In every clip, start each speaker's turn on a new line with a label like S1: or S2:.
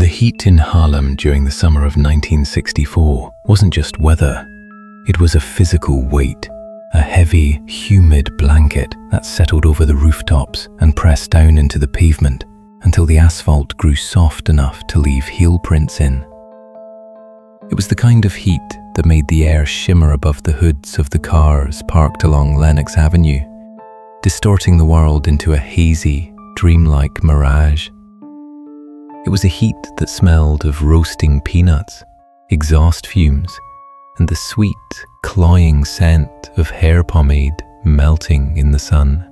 S1: heat in Harlem during the summer of 1964 wasn't just weather. It was a physical weight, a heavy, humid blanket that settled over the rooftops and pressed down into the pavement until the asphalt grew soft enough to leave heel prints in. It was the kind of heat that made the air shimmer above the hoods of the cars parked along Lenox Avenue, distorting the world into a hazy, dreamlike mirage. It was a heat that smelled of roasting peanuts, exhaust fumes, and the sweet, cloying scent of hair pomade melting in the sun.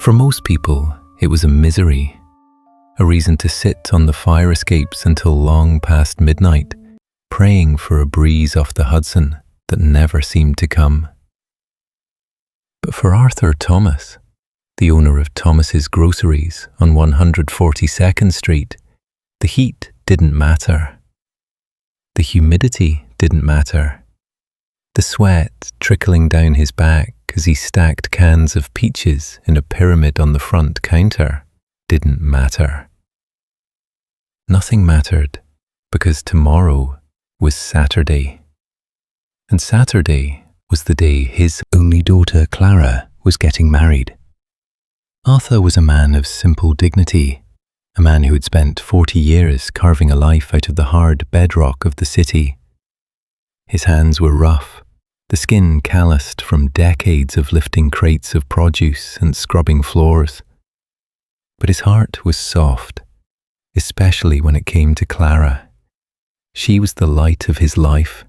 S1: For most people, it was a misery, a reason to sit on the fire escapes until long past midnight, praying for a breeze off the Hudson that never seemed to come. But for Arthur Thomas, the owner of Thomas's Groceries on 142nd Street, the heat didn't matter. The humidity didn't matter. The sweat trickling down his back as he stacked cans of peaches in a pyramid on the front counter didn't matter. Nothing mattered because tomorrow was Saturday. And Saturday was the day his only daughter, Clara, was getting married. Arthur was a man of simple dignity, a man who had spent 40 years carving a life out of the hard bedrock of the city. His hands were rough, the skin calloused from decades of lifting crates of produce and scrubbing floors. But his heart was soft, especially when it came to Clara. She was the light of his life,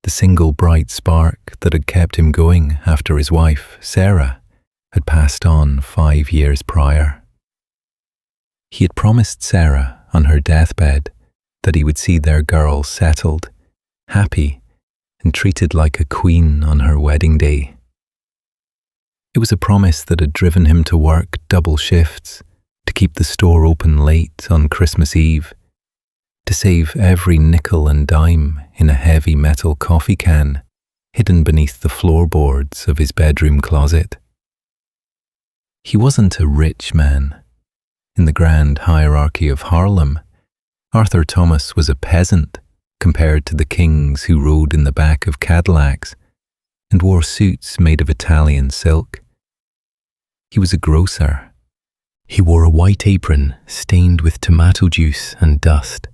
S1: the single bright spark that had kept him going after his wife, Sarah, had passed on 5 years prior. He had promised Sarah on her deathbed that he would see their girl settled, happy, and treated like a queen on her wedding day. It was a promise that had driven him to work double shifts, to keep the store open late on Christmas Eve, to save every nickel and dime in a heavy metal coffee can hidden beneath the floorboards of his bedroom closet. He wasn't a rich man. In the grand hierarchy of Harlem, Arthur Thomas was a peasant compared to the kings who rode in the back of Cadillacs and wore suits made of Italian silk. He was a grocer. He wore a white apron stained with tomato juice and dust.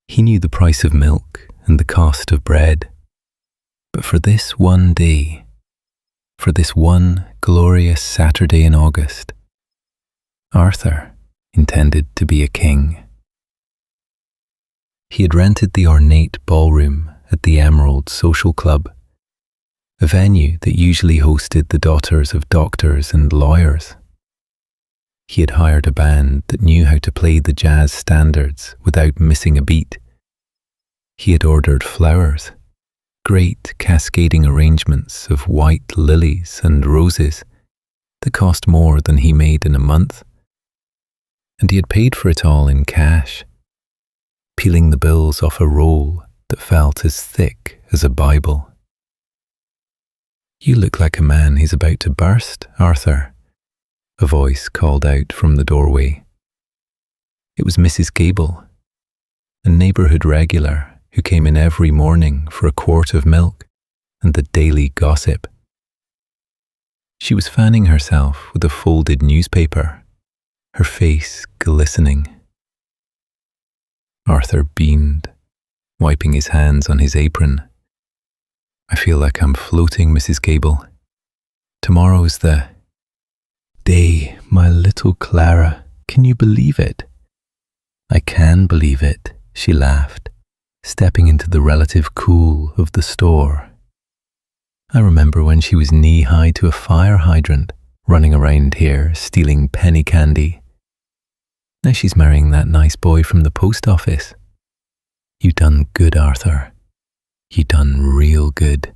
S1: He knew the price of milk and the cost of bread. But for this one day, for this one glorious Saturday in August, Arthur intended to be a king. He had rented the ornate ballroom at the Emerald Social Club, a venue that usually hosted the daughters of doctors and lawyers. He had hired a band that knew how to play the jazz standards without missing a beat. He had ordered flowers, great cascading arrangements of white lilies and roses that cost more than he made in a month. And he had paid for it all in cash, peeling the bills off a roll that felt as thick as a Bible. "You look like a man who's about to burst, Arthur," a voice called out from the doorway. It was Mrs. Gable, a neighborhood regular who came in every morning for a quart of milk and the daily gossip. She was fanning herself with a folded newspaper, her face glistening. Arthur beamed, wiping his hands on his apron. "I feel like I'm floating, Mrs. Gable. Tomorrow's the day, my little Clara. Can you believe it?" "I can believe it," she laughed, stepping into the relative cool of the store. "I remember when she was knee-high to a fire hydrant, running around here stealing penny candy. Now she's marrying that nice boy from the post office. You done good, Arthur. You done real good."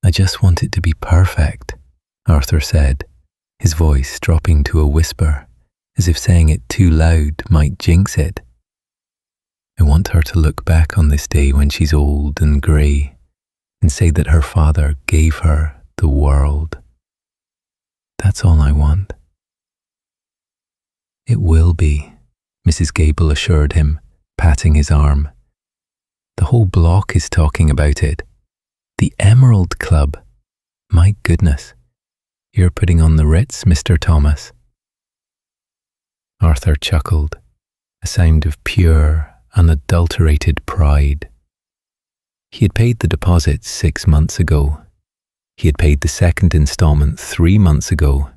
S1: "I just want it to be perfect," Arthur said, his voice dropping to a whisper, as if saying it too loud might jinx it. "I want her to look back on this day when she's old and grey and say that her father gave her the world. That's all I want." "It will be," Mrs. Gable assured him, patting his arm. "The whole block is talking about it. The Emerald Club. My goodness. You're putting on the Ritz, Mr. Thomas." Arthur chuckled, a sound of pure, unadulterated pride. He had paid the deposit 6 months ago. He had paid the second installment 3 months ago.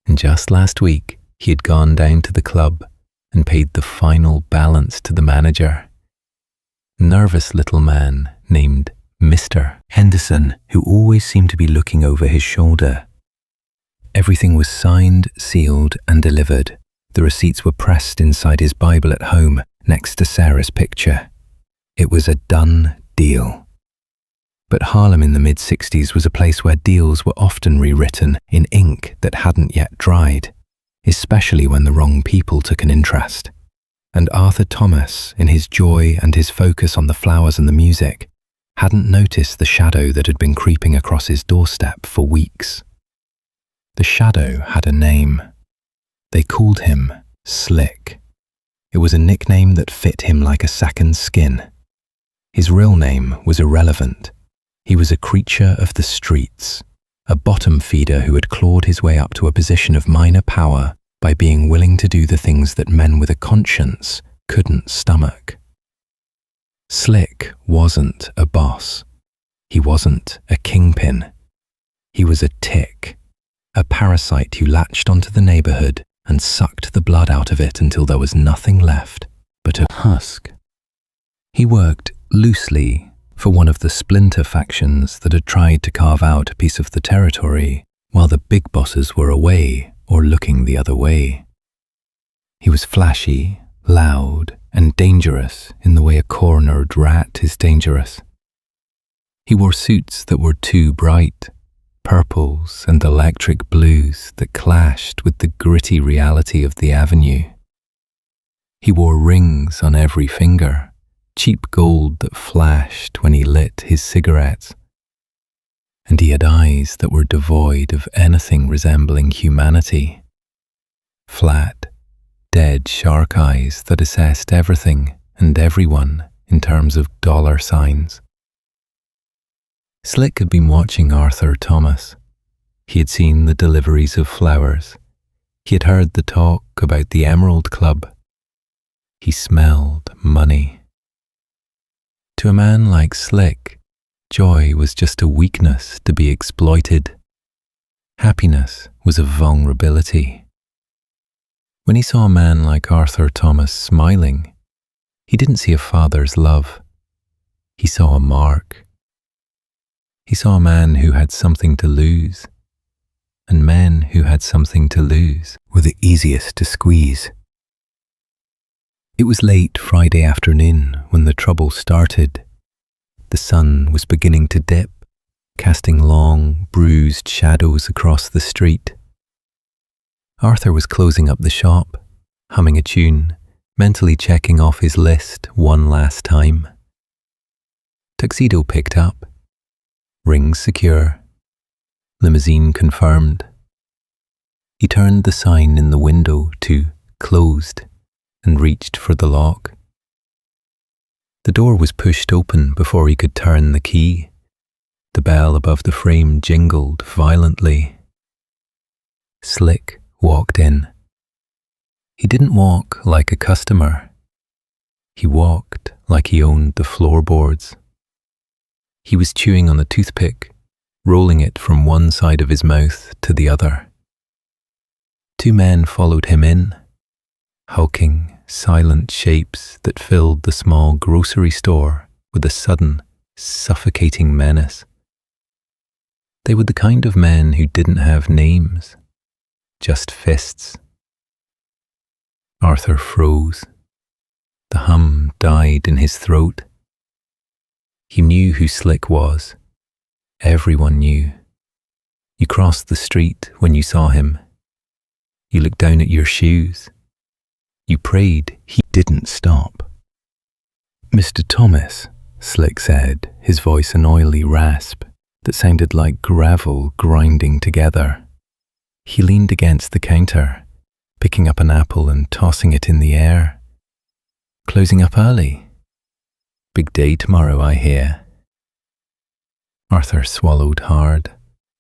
S1: And just last week, he had gone down to the club and paid the final balance to the manager. Nervous little man named Mr. Henderson, who always seemed to be looking over his shoulder. Everything was signed, sealed, and delivered. The receipts were pressed inside his Bible at home, next to Sarah's picture. It was a done deal. But Harlem in the mid-60s was a place where deals were often rewritten in ink that hadn't yet dried, especially when the wrong people took an interest. And Arthur Thomas, in his joy and his focus on the flowers and the music, hadn't noticed the shadow that had been creeping across his doorstep for weeks. The shadow had a name. They called him Slick. It was a nickname that fit him like a second skin. His real name was irrelevant. He was a creature of the streets, a bottom feeder who had clawed his way up to a position of minor power by being willing to do the things that men with a conscience couldn't stomach. Slick wasn't a boss. He wasn't a kingpin. He was a tick, a parasite who latched onto the neighborhood and sucked the blood out of it until there was nothing left but a husk. He worked loosely for one of the splinter factions that had tried to carve out a piece of the territory while the big bosses were away or looking the other way. He was flashy, loud, and dangerous in the way a cornered rat is dangerous. He wore suits that were too bright, purples and electric blues that clashed with the gritty reality of the avenue. He wore rings on every finger, cheap gold that flashed when he lit his cigarettes. And he had eyes that were devoid of anything resembling humanity. Flat, dead shark eyes that assessed everything and everyone in terms of dollar signs. Slick had been watching Arthur Thomas. He had seen the deliveries of flowers. He had heard the talk about the Emerald Club. He smelled money. To a man like Slick, joy was just a weakness to be exploited. Happiness was a vulnerability. When he saw a man like Arthur Thomas smiling, he didn't see a father's love. He saw a mark. He saw a man who had something to lose, and men who had something to lose were the easiest to squeeze. It was late Friday afternoon when the trouble started. The sun was beginning to dip, casting long, bruised shadows across the street. Arthur was closing up the shop, humming a tune, mentally checking off his list one last time. Tuxedo picked up. Rings secure. Limousine confirmed. He turned the sign in the window to closed and reached for the lock. The door was pushed open before he could turn the key. The bell above the frame jingled violently. Slick walked in. He didn't walk like a customer. He walked like he owned the floorboards. He was chewing on a toothpick, rolling it from one side of his mouth to the other. 2 men followed him in, hulking, silent shapes that filled the small grocery store with a sudden, suffocating menace. They were the kind of men who didn't have names, just fists. Arthur froze. The hum died in his throat. He knew who Slick was. Everyone knew. You crossed the street when you saw him. You looked down at your shoes. You prayed he didn't stop. "Mr. Thomas," Slick said, his voice an oily rasp that sounded like gravel grinding together. He leaned against the counter, picking up an apple and tossing it in the air. Closing up early. Big day tomorrow, I hear. Arthur swallowed hard.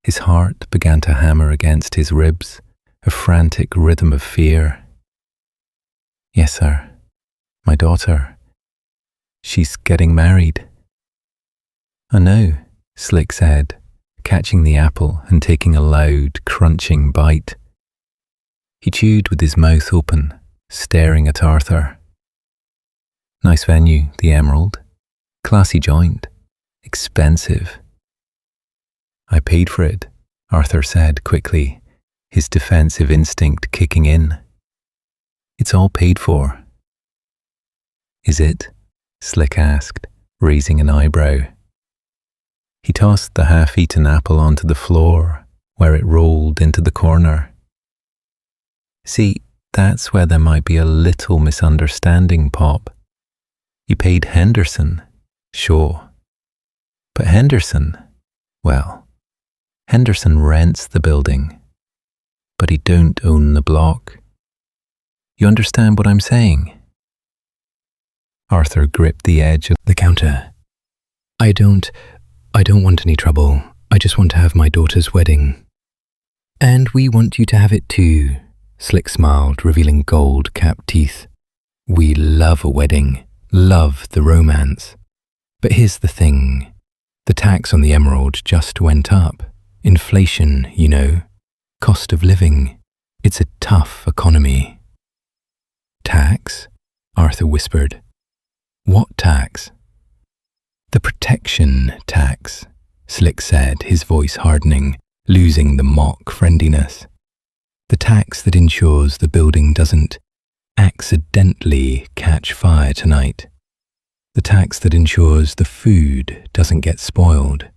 S1: His heart began to hammer against his ribs, a frantic rhythm of fear. Yes, sir. My daughter. She's getting married. I know, Slick said, catching the apple and taking a loud, crunching bite. He chewed with his mouth open, staring at Arthur. Nice venue, the Emerald. Classy joint. Expensive. I paid for it, Arthur said quickly, his defensive instinct kicking in. It's all paid for. Is it? Slick asked, raising an eyebrow. He tossed the half-eaten apple onto the floor, where it rolled into the corner. See, that's where there might be a little misunderstanding, Pop. You paid Henderson, sure. But Henderson, well, Henderson rents the building, but he don't own the block. You understand what I'm saying? Arthur gripped the edge of the counter. I don't want any trouble. I just want to have my daughter's wedding. And we want you to have it too, Slick smiled, revealing gold-capped teeth. We love a wedding, love the romance. But here's the thing. The tax on the Emerald just went up. Inflation, you know. Cost of living. It's a tough economy. Tax? Arthur whispered. What tax? The protection tax, Slick said, his voice hardening, losing the mock friendliness. The tax that ensures the building doesn't accidentally catch fire tonight. The tax that ensures the food doesn't get spoiled.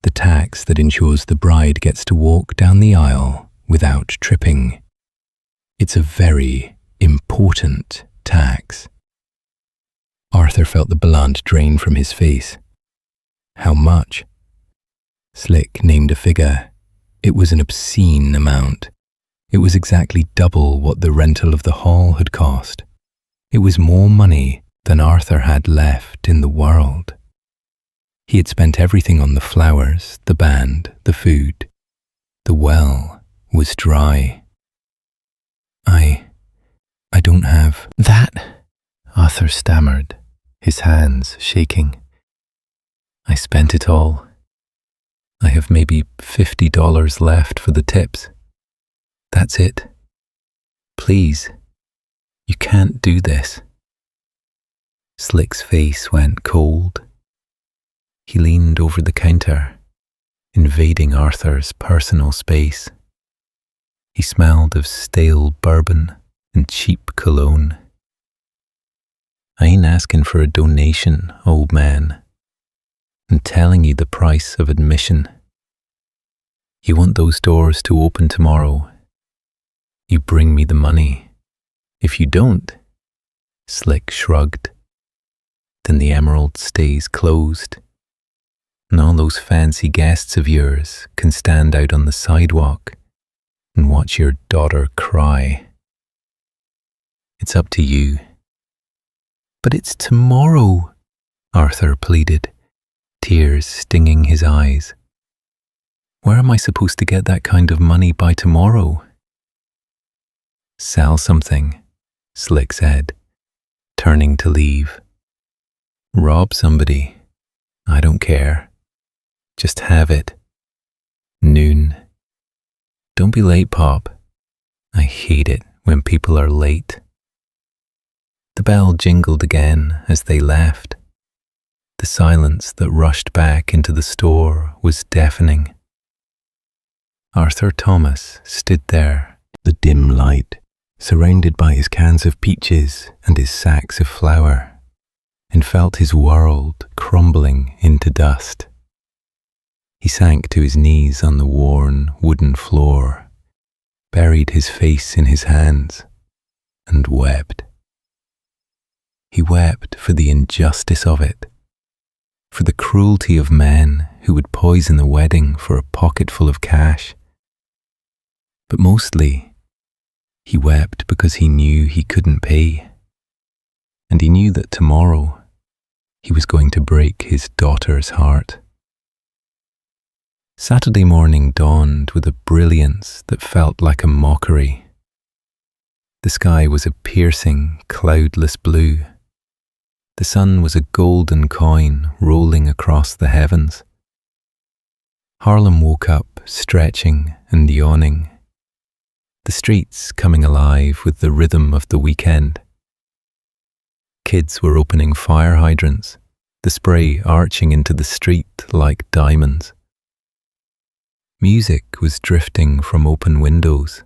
S1: The tax that ensures the bride gets to walk down the aisle without tripping. It's a very important tax. Arthur felt the blood drain from his face. How much? Slick named a figure. It was an obscene amount. It was exactly double what the rental of the hall had cost. It was more money than Arthur had left in the world. He had spent everything on the flowers, the band, the food. The well was dry. I don't have that, Arthur stammered, his hands shaking. I spent it all. I have maybe $50 left for the tips. That's it. Please, you can't do this. Slick's face went cold. He leaned over the counter, invading Arthur's personal space. He smelled of stale bourbon and cheap cologne. I ain't asking for a donation, old man. I'm telling you the price of admission. You want those doors to open tomorrow. You bring me the money. If you don't, Slick shrugged, then the Emerald stays closed. And all those fancy guests of yours can stand out on the sidewalk and watch your daughter cry. It's up to you. But it's tomorrow, Arthur pleaded, tears stinging his eyes. Where am I supposed to get that kind of money by tomorrow? Sell something, Slick said, turning to leave. Rob somebody. I don't care. Just have it. Noon. Don't be late, Pop. I hate it when people are late. The bell jingled again as they left. The silence that rushed back into the store was deafening. Arthur Thomas stood there, the dim light, surrounded by his cans of peaches and his sacks of flour, and felt his world crumbling into dust. He sank to his knees on the worn wooden floor, buried his face in his hands, and wept. He wept for the injustice of it, for the cruelty of men who would poison the wedding for a pocketful of cash. But mostly, He wept because he knew he couldn't pay. And he knew that tomorrow he was going to break his daughter's heart. Saturday morning dawned with a brilliance that felt like a mockery. The sky was a piercing, cloudless blue. The sun was a golden coin rolling across the heavens. Harlem woke up, stretching and yawning, the streets coming alive with the rhythm of the weekend. Kids were opening fire hydrants, the spray arching into the street like diamonds. Music was drifting from open windows.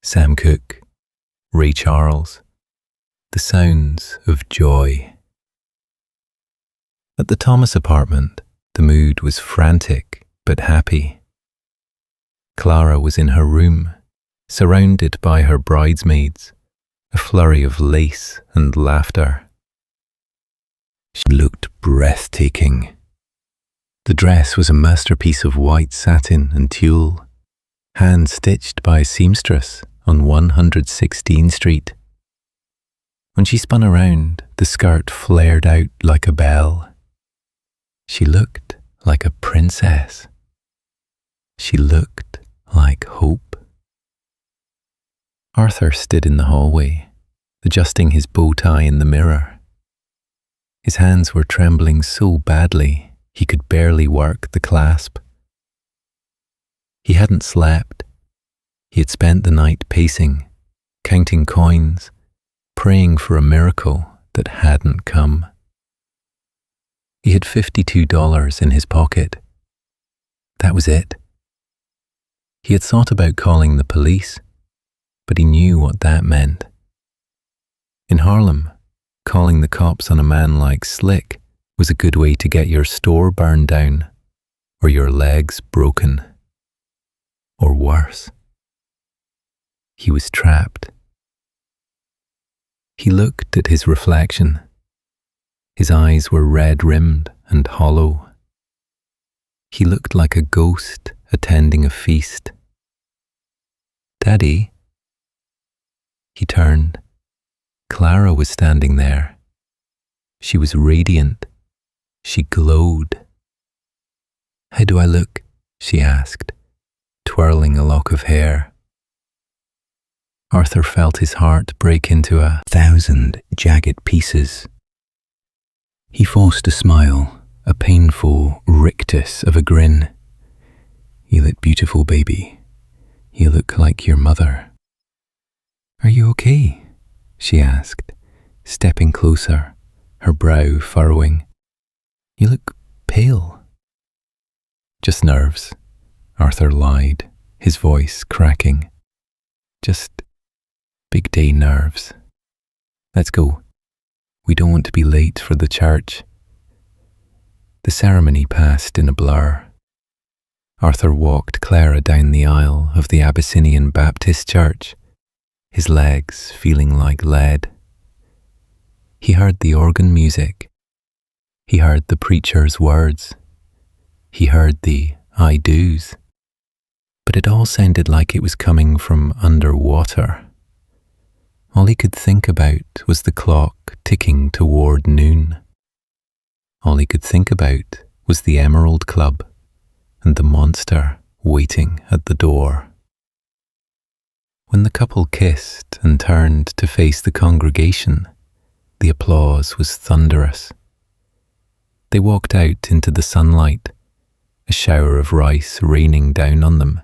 S1: Sam Cooke, Ray Charles, the sounds of joy. At the Thomas apartment, the mood was frantic but happy. Clara was in her room, surrounded by her bridesmaids, a flurry of lace and laughter. She looked breathtaking. The dress was a masterpiece of white satin and tulle, hand-stitched by a seamstress on 116th Street. When she spun around, the skirt flared out like a bell. She looked like a princess. She looked like hope. Arthur stood in the hallway, adjusting his bow tie in the mirror. His hands were trembling so badly he could barely work the clasp. He hadn't slept. He had spent the night pacing, counting coins, praying for a miracle that hadn't come. He had $52 in his pocket. That was it. He had thought about calling the police, but he knew what that meant. In Harlem, calling the cops on a man like Slick was a good way to get your store burned down, or your legs broken, or worse. He was trapped. He looked at his reflection. His eyes were red-rimmed and hollow. He looked like a ghost attending a feast. "Daddy?" He turned. Clara was standing there. She was radiant. She glowed. "How do I look?" she asked, twirling a lock of hair. Arthur felt his heart break into 1,000 jagged pieces. He forced a smile, a painful rictus of a grin. "You look beautiful, baby. You look like your mother." "Are you okay?" she asked, stepping closer, her brow furrowing. "You look pale." "Just nerves," Arthur lied, his voice cracking. "Just big day nerves. Let's go. We don't want to be late for the church." The ceremony passed in a blur. Arthur walked Clara down the aisle of the Abyssinian Baptist Church, his legs feeling like lead. He heard the organ music. He heard the preacher's words. He heard the "I do's." But it all sounded like it was coming from underwater. All he could think about was the clock ticking toward noon. All he could think about was the Emerald Club and the monster waiting at the door. When the couple kissed and turned to face the congregation, the applause was thunderous. They walked out into the sunlight, a shower of rice raining down on them.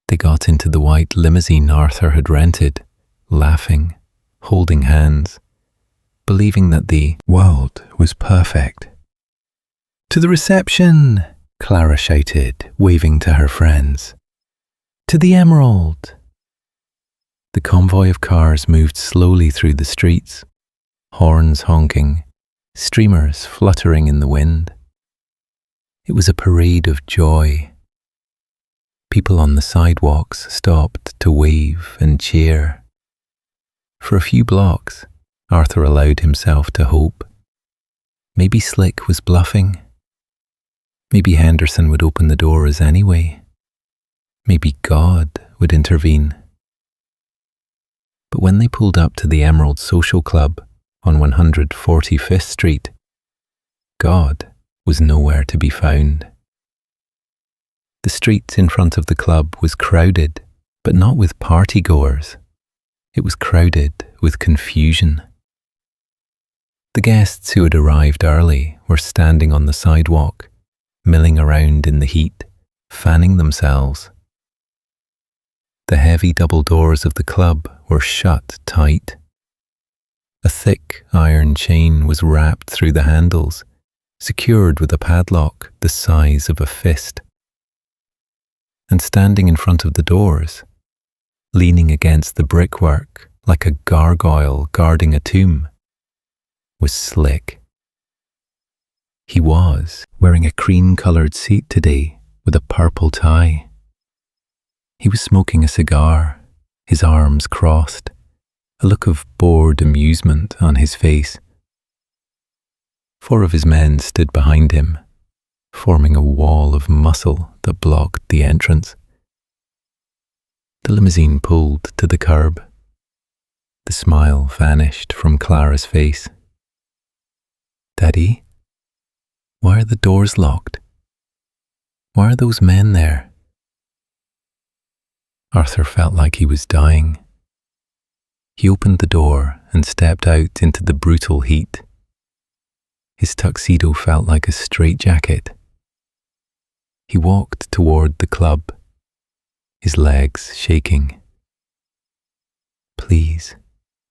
S1: They got into the white limousine Arthur had rented, laughing, holding hands, believing that the world was perfect. "To the reception!" Clara shouted, waving to her friends. "To the Emerald!" The convoy of cars moved slowly through the streets, horns honking, streamers fluttering in the wind. It was a parade of joy. People on the sidewalks stopped to wave and cheer. For a few blocks, Arthur allowed himself to hope. Maybe Slick was bluffing. Maybe Henderson would open the doors anyway. Maybe God would intervene. But when they pulled up to the Emerald Social Club on 145th Street, God was nowhere to be found. The street in front of the club was crowded, but not with party-goers. It was crowded with confusion. The guests who had arrived early were standing on the sidewalk, milling around in the heat, fanning themselves. The heavy double doors of the club were shut tight. A thick iron chain was wrapped through the handles, secured with a padlock the size of a fist. And standing in front of the doors, leaning against the brickwork like a gargoyle guarding a tomb, was Slick. He was wearing a cream-coloured suit today with a purple tie. He was smoking a cigar, his arms crossed, a look of bored amusement on his face. 4 of his men stood behind him, forming a wall of muscle that blocked the entrance. The limousine pulled to the curb. The smile vanished from Clara's face. "Daddy, why are the doors locked? Why are those men there?" Arthur felt like he was dying. He opened the door and stepped out into the brutal heat. His tuxedo felt like a straitjacket. He walked toward the club, his legs shaking. "Please,"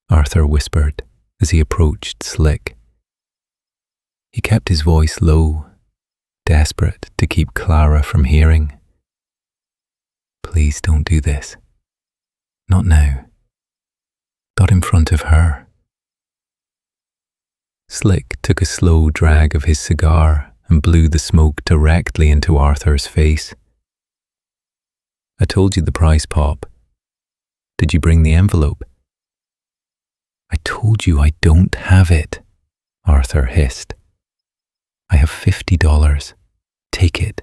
S1: Arthur whispered as he approached Slick. He kept his voice low, desperate to keep Clara from hearing. "Please don't do this. Not now. Not in front of her." Slick took a slow drag of his cigar and blew the smoke directly into Arthur's face. "I told you the price, Pop. Did you bring the envelope?" "I told you I don't have it," Arthur hissed. "I have $50. Take it.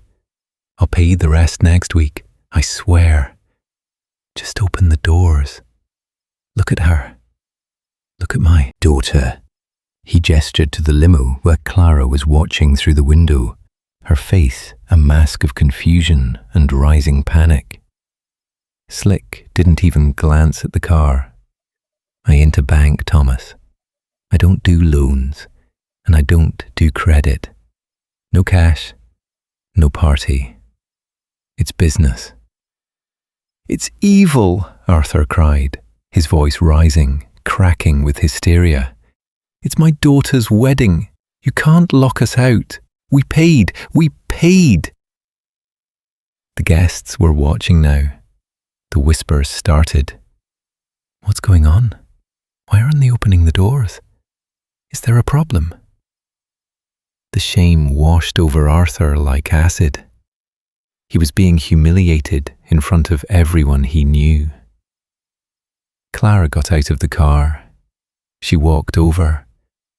S1: I'll pay you the rest next week, I swear. Just open the doors. Look at her. Look at my daughter." He gestured to the limo where Clara was watching through the window, her face a mask of confusion and rising panic. Slick didn't even glance at the car. "I ain't a bank, Thomas. I don't do loans, and I don't do credit. No cash, no party. It's business." "It's evil," Arthur cried, his voice rising, cracking with hysteria. "It's my daughter's wedding. You can't lock us out. We paid. The guests were watching now. The whispers started. "What's going on? Why aren't they opening the doors? Is there a problem?" The shame washed over Arthur like acid. He was being humiliated in front of everyone he knew. Clara got out of the car. She walked over,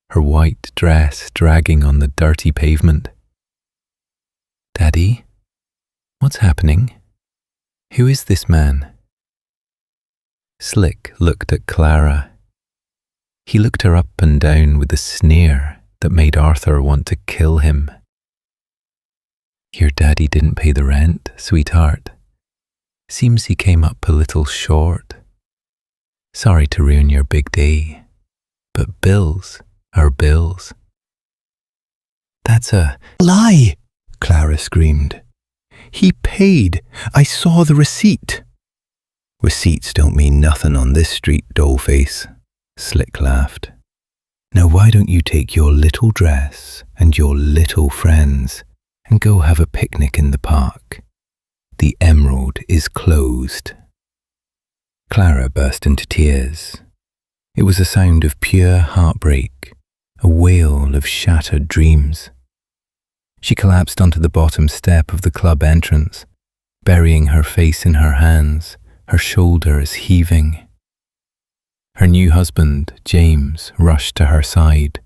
S1: her white dress dragging on the dirty pavement. "Daddy, what's happening? Who is this man?" Slick looked at Clara. He looked her up and down with a sneer that made Arthur want to kill him. "Your daddy didn't pay the rent, sweetheart. Seems he came up a little short. Sorry to ruin your big day, but bills are bills." "That's a lie," Clara screamed. "He paid. I saw the receipt." "Receipts don't mean nothing on this street, dollface," Slick laughed. "Now why don't you take your little dress and your little friends and go have a picnic in the park? The Emerald is closed." Clara burst into tears. It was a sound of pure heartbreak, a wail of shattered dreams. She collapsed onto the bottom step of the club entrance, burying her face in her hands, her shoulders heaving. Her new husband, James, rushed to her side,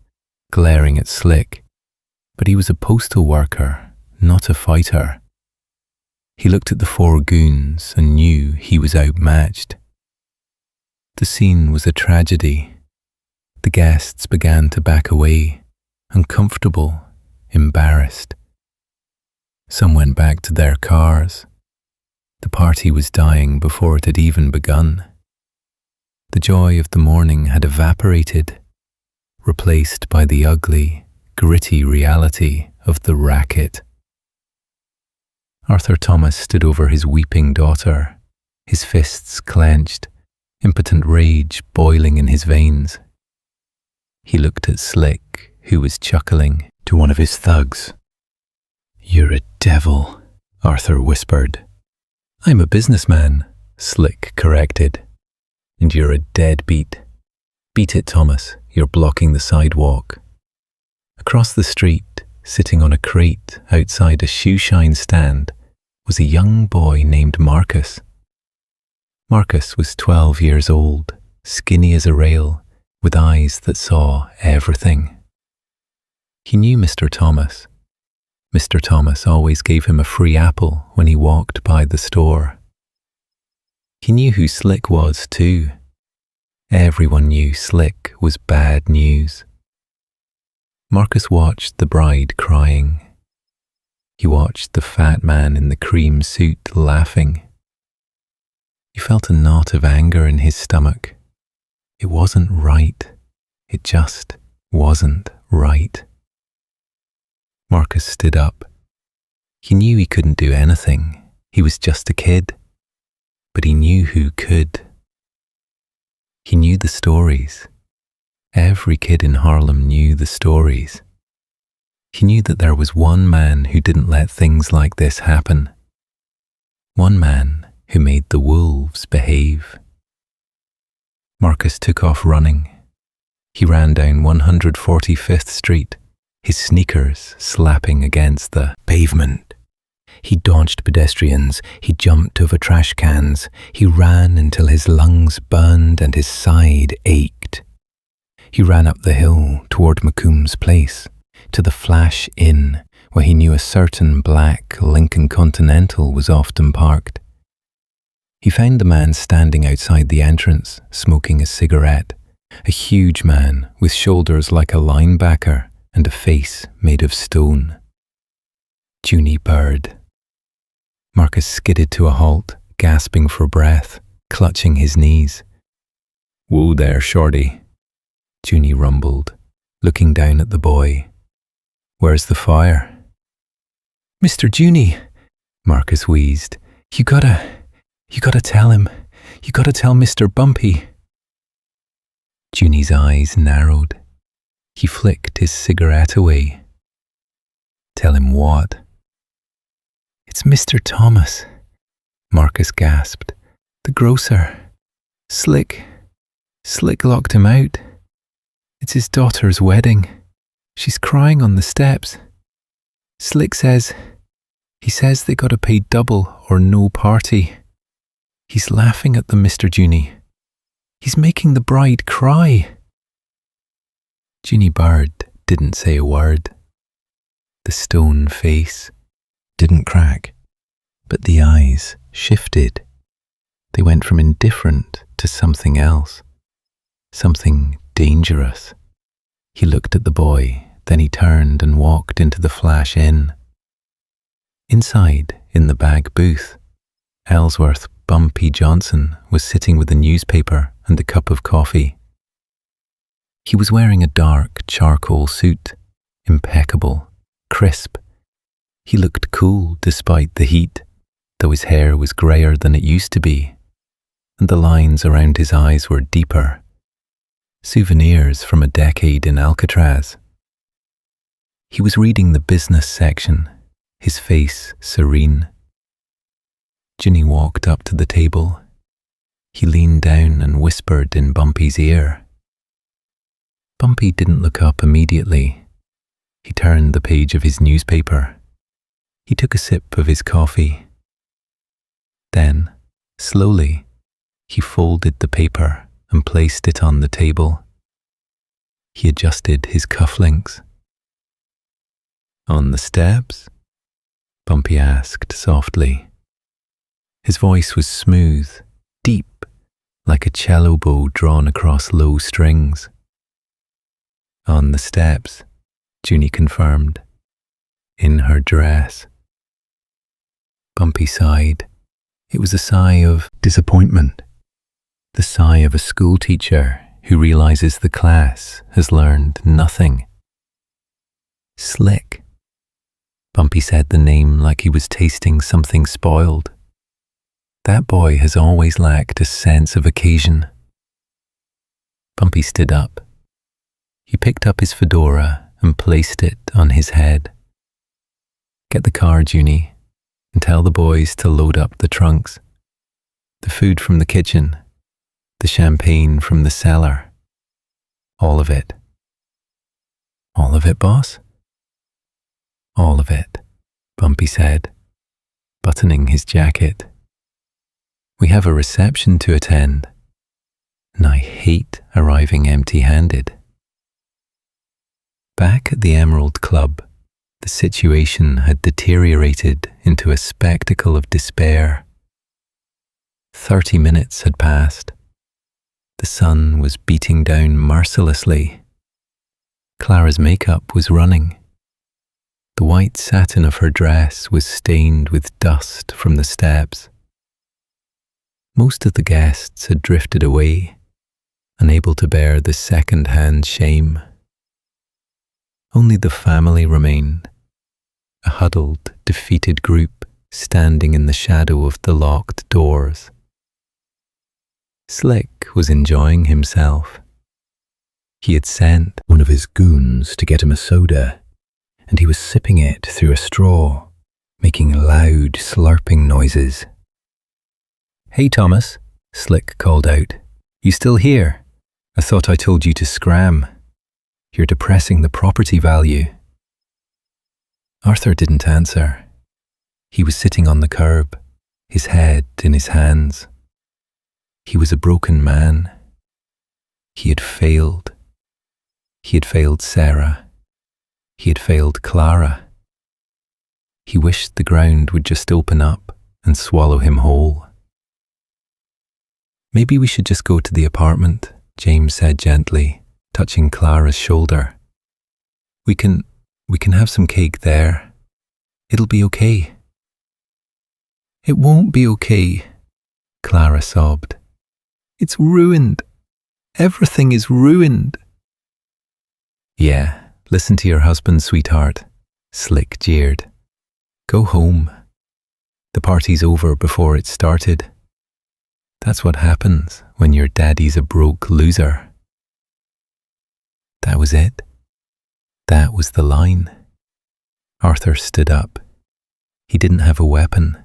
S1: glaring at Slick, but he was a postal worker, not a fighter. He looked at the 4 goons and knew he was outmatched. The scene was a tragedy. The guests began to back away, uncomfortable, embarrassed. Some went back to their cars. The party was dying before it had even begun. The joy of the morning had evaporated, replaced by the ugly, gritty reality of the racket. Arthur Thomas stood over his weeping daughter, his fists clenched, impotent rage boiling in his veins. He looked at Slick, who was chuckling to one of his thugs. "You're a devil," Arthur whispered. "I'm a businessman," Slick corrected. "And you're a deadbeat. Beat it, Thomas, you're blocking the sidewalk." Across the street, sitting on a crate outside a shoeshine stand, was a young boy named Marcus. Marcus was 12 years old, skinny as a rail, with eyes that saw everything. He knew Mr. Thomas. Mr. Thomas always gave him a free apple when he walked by the store. He knew who Slick was too. Everyone knew Slick was bad news. Marcus watched the bride crying. He watched the fat man in the cream suit laughing. He felt a knot of anger in his stomach. It wasn't right. It just wasn't right. Marcus stood up. He knew he couldn't do anything. He was just a kid. But he knew who could. He knew the stories. Every kid in Harlem knew the stories. He knew that there was one man who didn't let things like this happen. One man who made the wolves behave. Marcus took off running. He ran down 145th Street, his sneakers slapping against the pavement. He dodged pedestrians, he jumped over trash cans, he ran until his lungs burned and his side ached. He ran up the hill toward McComb's place, to the Flash Inn, where he knew a certain black Lincoln Continental was often parked. He found the man standing outside the entrance, smoking a cigarette, a huge man with shoulders like a linebacker and a face made of stone. Junie Bird. Marcus skidded to a halt, gasping for breath, clutching his knees. "Whoa there, shorty," Junie rumbled, looking down at the boy. "Where's the fire?" "Mr. Junie," Marcus wheezed, You gotta tell him. You gotta tell Mr. Bumpy." Junie's eyes narrowed. He flicked his cigarette away. "Tell him what?" "It's Mr. Thomas," Marcus gasped. "The grocer. Slick locked him out. It's his daughter's wedding. She's crying on the steps. Slick says they gotta pay double or no party. He's laughing at them, Mr. Junie. He's making the bride cry." Junie Bird didn't say a word. The stone face didn't crack, but the eyes shifted. They went from indifferent to something else, something dangerous. He looked at the boy, then he turned and walked into the Flash Inn. Inside, in the bag booth, Ellsworth Bumpy Johnson was sitting with a newspaper and a cup of coffee. He was wearing a dark charcoal suit, impeccable, crisp. He looked cool despite the heat, though his hair was greyer than it used to be, and the lines around his eyes were deeper. Souvenirs from a decade in Alcatraz. He was reading the business section, his face serene. Junie walked up to the table. He leaned down and whispered in Bumpy's ear. Bumpy didn't look up immediately. He turned the page of his newspaper. He took a sip of his coffee. Then, slowly, he folded the paper and placed it on the table. He adjusted his cufflinks. "On the steps?" Bumpy asked softly. His voice was smooth, deep, like a cello bow drawn across low strings. On the steps, Junie confirmed, in her dress. Bumpy sighed. It was a sigh of disappointment, the sigh of a schoolteacher who realizes the class has learned nothing. Slick. Bumpy said the name like he was tasting something spoiled. That boy has always lacked a sense of occasion. Bumpy stood up. He picked up his fedora and placed it on his head. Get the car, Junie, and tell the boys to load up the trunks. The food from the kitchen, the champagne from the cellar. All of it. All of it, boss? All of it, Bumpy said, buttoning his jacket. We have a reception to attend, and I hate arriving empty-handed. Back at the Emerald Club, the situation had deteriorated into a spectacle of despair. 30 minutes had passed. The sun was beating down mercilessly. Clara's makeup was running. The white satin of her dress was stained with dust from the steps. Most of the guests had drifted away, unable to bear the second-hand shame. Only the family remained, a huddled, defeated group standing in the shadow of the locked doors. Slick was enjoying himself. He had sent one of his goons to get him a soda, and he was sipping it through a straw, making loud, slurping noises. "Hey, Thomas," Slick called out. "You still here? I thought I told you to scram. You're depressing the property value." Arthur didn't answer. He was sitting on the curb, his head in his hands. He was a broken man. He had failed. He had failed Sarah. He had failed Clara. He wished the ground would just open up and swallow him whole. "Maybe we should just go to the apartment," James said gently, touching Clara's shoulder. We can have some cake there. It'll be okay." "It won't be okay," Clara sobbed. "It's ruined. Everything is ruined." "Yeah, listen to your husband, sweetheart," Slick jeered. "Go home. The party's over before it started. That's what happens when your daddy's a broke loser." That was it. That was the line. Arthur stood up. He didn't have a weapon.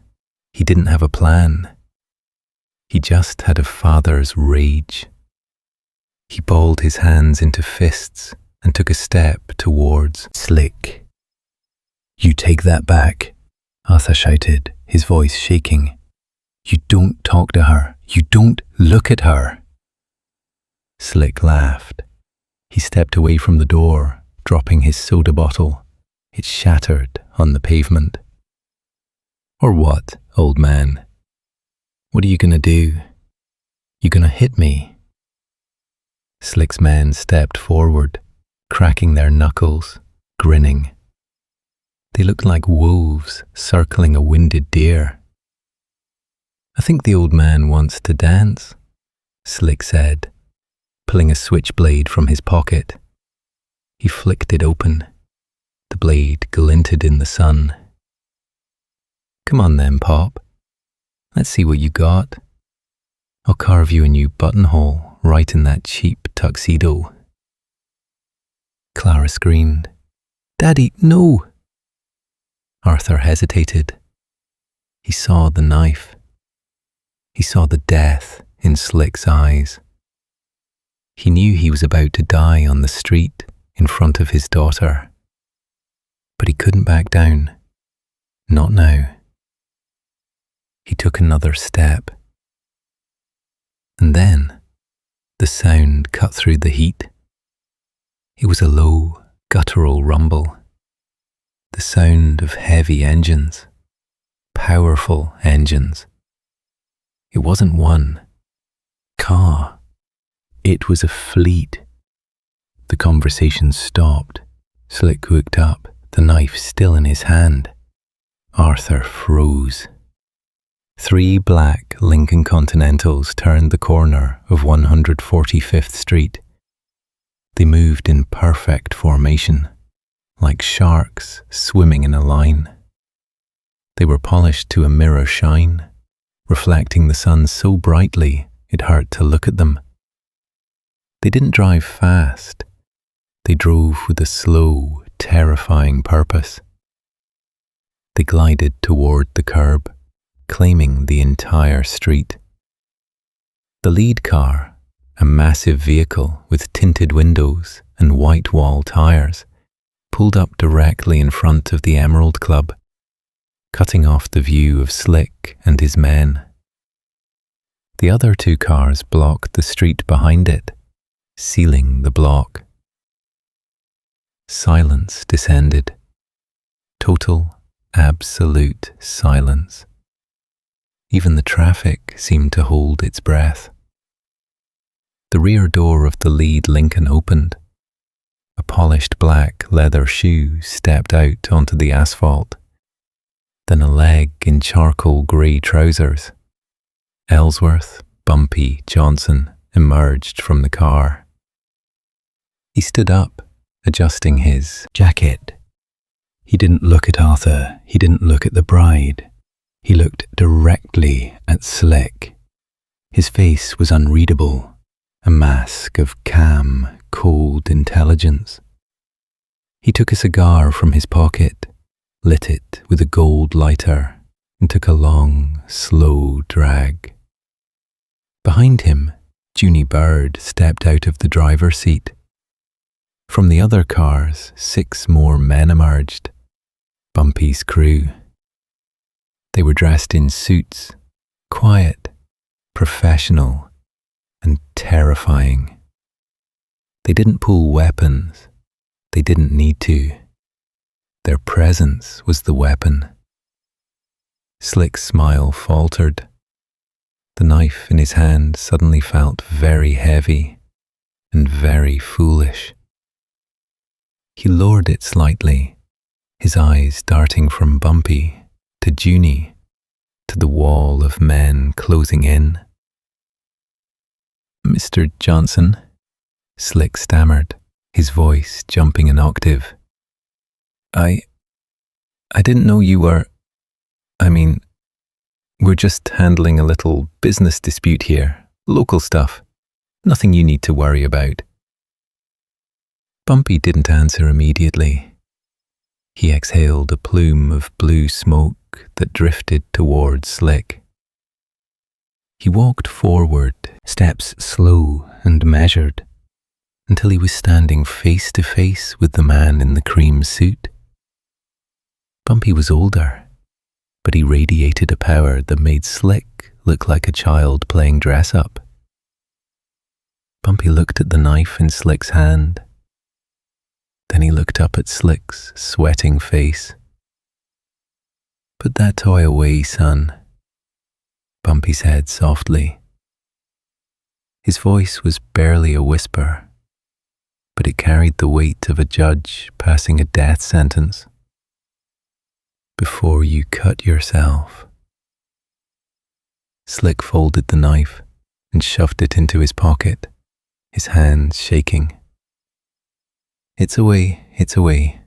S1: He didn't have a plan. He just had a father's rage. He balled his hands into fists and took a step towards Slick. "You take that back," Arthur shouted, his voice shaking. "You don't talk to her. You don't look at her." Slick laughed. He stepped away from the door, dropping his soda bottle. It shattered on the pavement. "Or what, old man? What are you gonna do? You gonna hit me?" Slick's men stepped forward, cracking their knuckles, grinning. They looked like wolves circling a wounded deer. "I think the old man wants to dance," Slick said, pulling a switchblade from his pocket. He flicked it open. The blade glinted in the sun. "Come on then, Pop. Let's see what you got. I'll carve you a new buttonhole right in that cheap tuxedo." Clara screamed, "Daddy, no!" Arthur hesitated. He saw the knife. He saw the death in Slick's eyes. He knew he was about to die on the street in front of his daughter. But he couldn't back down. Not now. He took another step. And then the sound cut through the heat. It was a low, guttural rumble. The sound of heavy engines. Powerful engines. It wasn't one. car. It was a fleet. The conversation stopped. Slick looked up, the knife still in his hand. Arthur froze. 3 black Lincoln Continentals turned the corner of 145th Street. They moved in perfect formation, like sharks swimming in a line. They were polished to a mirror shine, reflecting the sun so brightly it hurt to look at them. They didn't drive fast. They drove with a slow, terrifying purpose. They glided toward the curb, claiming the entire street. The lead car, a massive vehicle with tinted windows and white wall tires, pulled up directly in front of the Emerald Club, cutting off the view of Slick and his men. The other 2 cars blocked the street behind it, sealing the block. Silence descended. Total, absolute silence. Even the traffic seemed to hold its breath. The rear door of the lead Lincoln opened. A polished black leather shoe stepped out onto the asphalt. Then a leg in charcoal grey trousers. Ellsworth, Bumpy Johnson, emerged from the car. He stood up, adjusting his jacket. He didn't look at Arthur, he didn't look at the bride. He looked directly at Slick. His face was unreadable, a mask of calm, cold intelligence. He took a cigar from his pocket, lit it with a gold lighter, and took a long, slow drag. Behind him, Junie Bird stepped out of the driver's seat. From the other cars, 6 more men emerged. Bumpy's crew. They were dressed in suits, quiet, professional, and terrifying. They didn't pull weapons. They didn't need to. Their presence was the weapon. Slick's smile faltered. The knife in his hand suddenly felt very heavy and very foolish. He lowered it slightly, his eyes darting from Bumpy to Junie to the wall of men closing in. "Mr. Johnson," Slick stammered, his voice jumping an octave. I didn't know you were... we're just handling a little business dispute here, local stuff. Nothing you need to worry about." Bumpy didn't answer immediately. He exhaled a plume of blue smoke that drifted towards Slick. He walked forward, steps slow and measured, until he was standing face to face with the man in the cream suit. Bumpy was older, but he radiated a power that made Slick look like a child playing dress-up. Bumpy looked at the knife in Slick's hand. Then he looked up at Slick's sweating face. "Put that toy away, son," Bumpy said softly. His voice was barely a whisper, but it carried the weight of a judge passing a death sentence. "Before you cut yourself." Slick folded the knife and shoved it into his pocket, his hands shaking. It's away.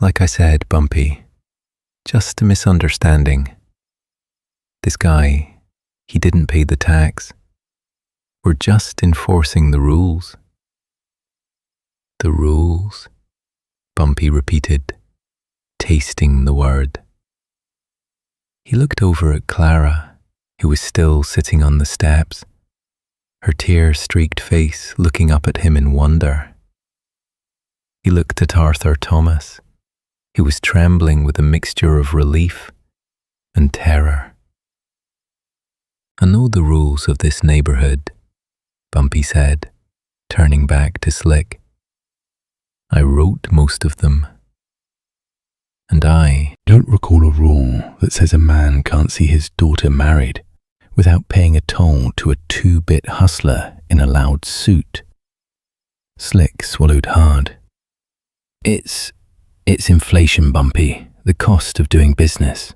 S1: Like I said, Bumpy, just a misunderstanding. This guy, he didn't pay the tax. We're just enforcing the rules." "The rules?" Bumpy repeated, tasting the word. He looked over at Clara, who was still sitting on the steps, her tear-streaked face looking up at him in wonder. He looked at Arthur Thomas, who was trembling with a mixture of relief and terror. "I know the rules of this neighborhood," Bumpy said, turning back to Slick. "I wrote most of them. And I don't recall a rule that says a man can't see his daughter married without paying a toll to a two-bit hustler in a loud suit. Slick swallowed hard. It's inflation, Bumpy, the cost of doing business.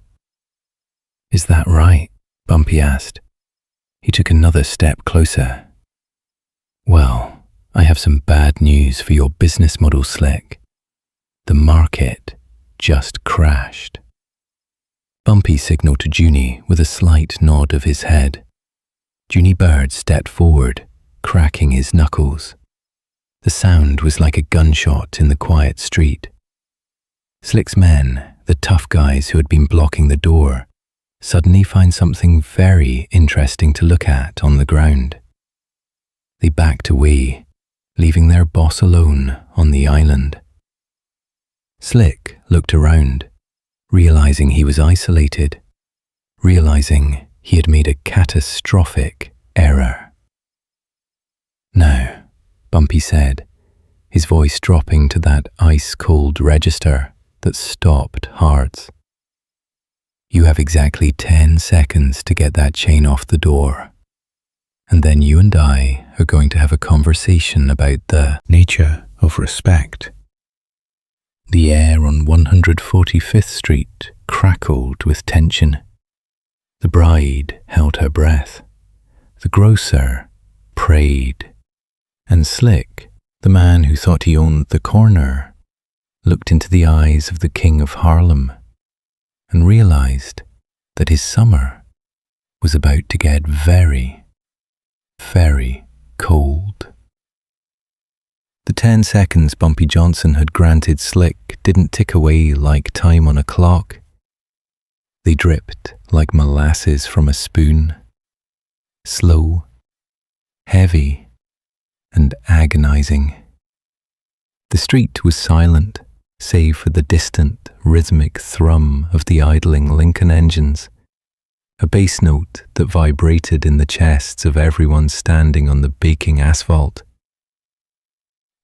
S1: Is that right? Bumpy asked. He took another step closer. Well, I have some bad news for your business model, Slick. The market just crashed. Bumpy signaled to Junie with a slight nod of his head. Junie Bird stepped forward, cracking his knuckles. The sound was like a gunshot in the quiet street. Slick's men, the tough guys who had been blocking the door, suddenly find something very interesting to look at on the ground. They backed away, leaving their boss alone on the island. Slick looked around, realizing he was isolated, realizing he had made a catastrophic error. Now, Bumpy said, his voice dropping to that ice-cold register that stopped hearts. You have exactly 10 seconds to get that chain off the door, and then you and I are going to have a conversation about the nature of respect. The air on 145th Street crackled with tension. The bride held her breath. The grocer prayed. And Slick, the man who thought he owned the corner, looked into the eyes of the king of Harlem and realized that his summer was about to get very, very cold. The 10 seconds Bumpy Johnson had granted Slick didn't tick away like time on a clock. They dripped like molasses from a spoon, slow, heavy, and agonizing. The street was silent, save for the distant, rhythmic thrum of the idling Lincoln engines, a bass note that vibrated in the chests of everyone standing on the baking asphalt.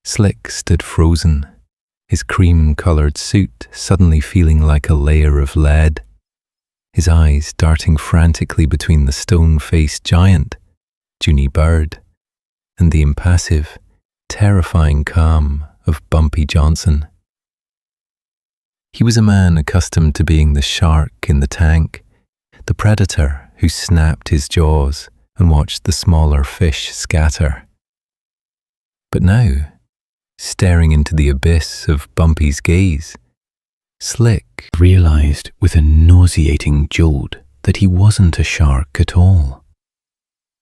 S1: Slick stood frozen, his cream-colored suit suddenly feeling like a layer of lead, his eyes darting frantically between the stone-faced giant, Junie Bird, and the impassive, terrifying calm of Bumpy Johnson. He was a man accustomed to being the shark in the tank, the predator who snapped his jaws and watched the smaller fish scatter. But now, staring into the abyss of Bumpy's gaze, Slick realized with a nauseating jolt that he wasn't a shark at all.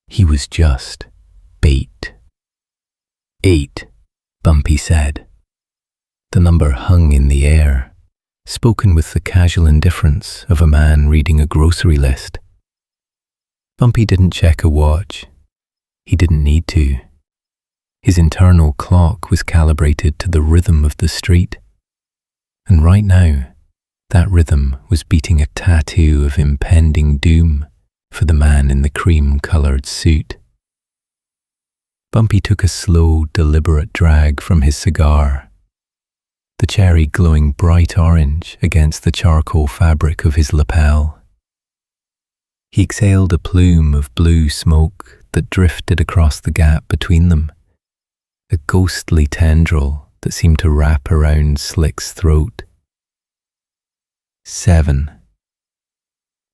S1: He was just bait. 8, Bumpy said. The number hung in the air, spoken with the casual indifference of a man reading a grocery list. Bumpy didn't check a watch. He didn't need to. His internal clock was calibrated to the rhythm of the street. And right now, that rhythm was beating a tattoo of impending doom for the man in the cream-colored suit. Bumpy took a slow, deliberate drag from his cigar, the cherry glowing bright orange against the charcoal fabric of his lapel. He exhaled a plume of blue smoke that drifted across the gap between them, a ghostly tendril that seemed to wrap around Slick's throat. 7.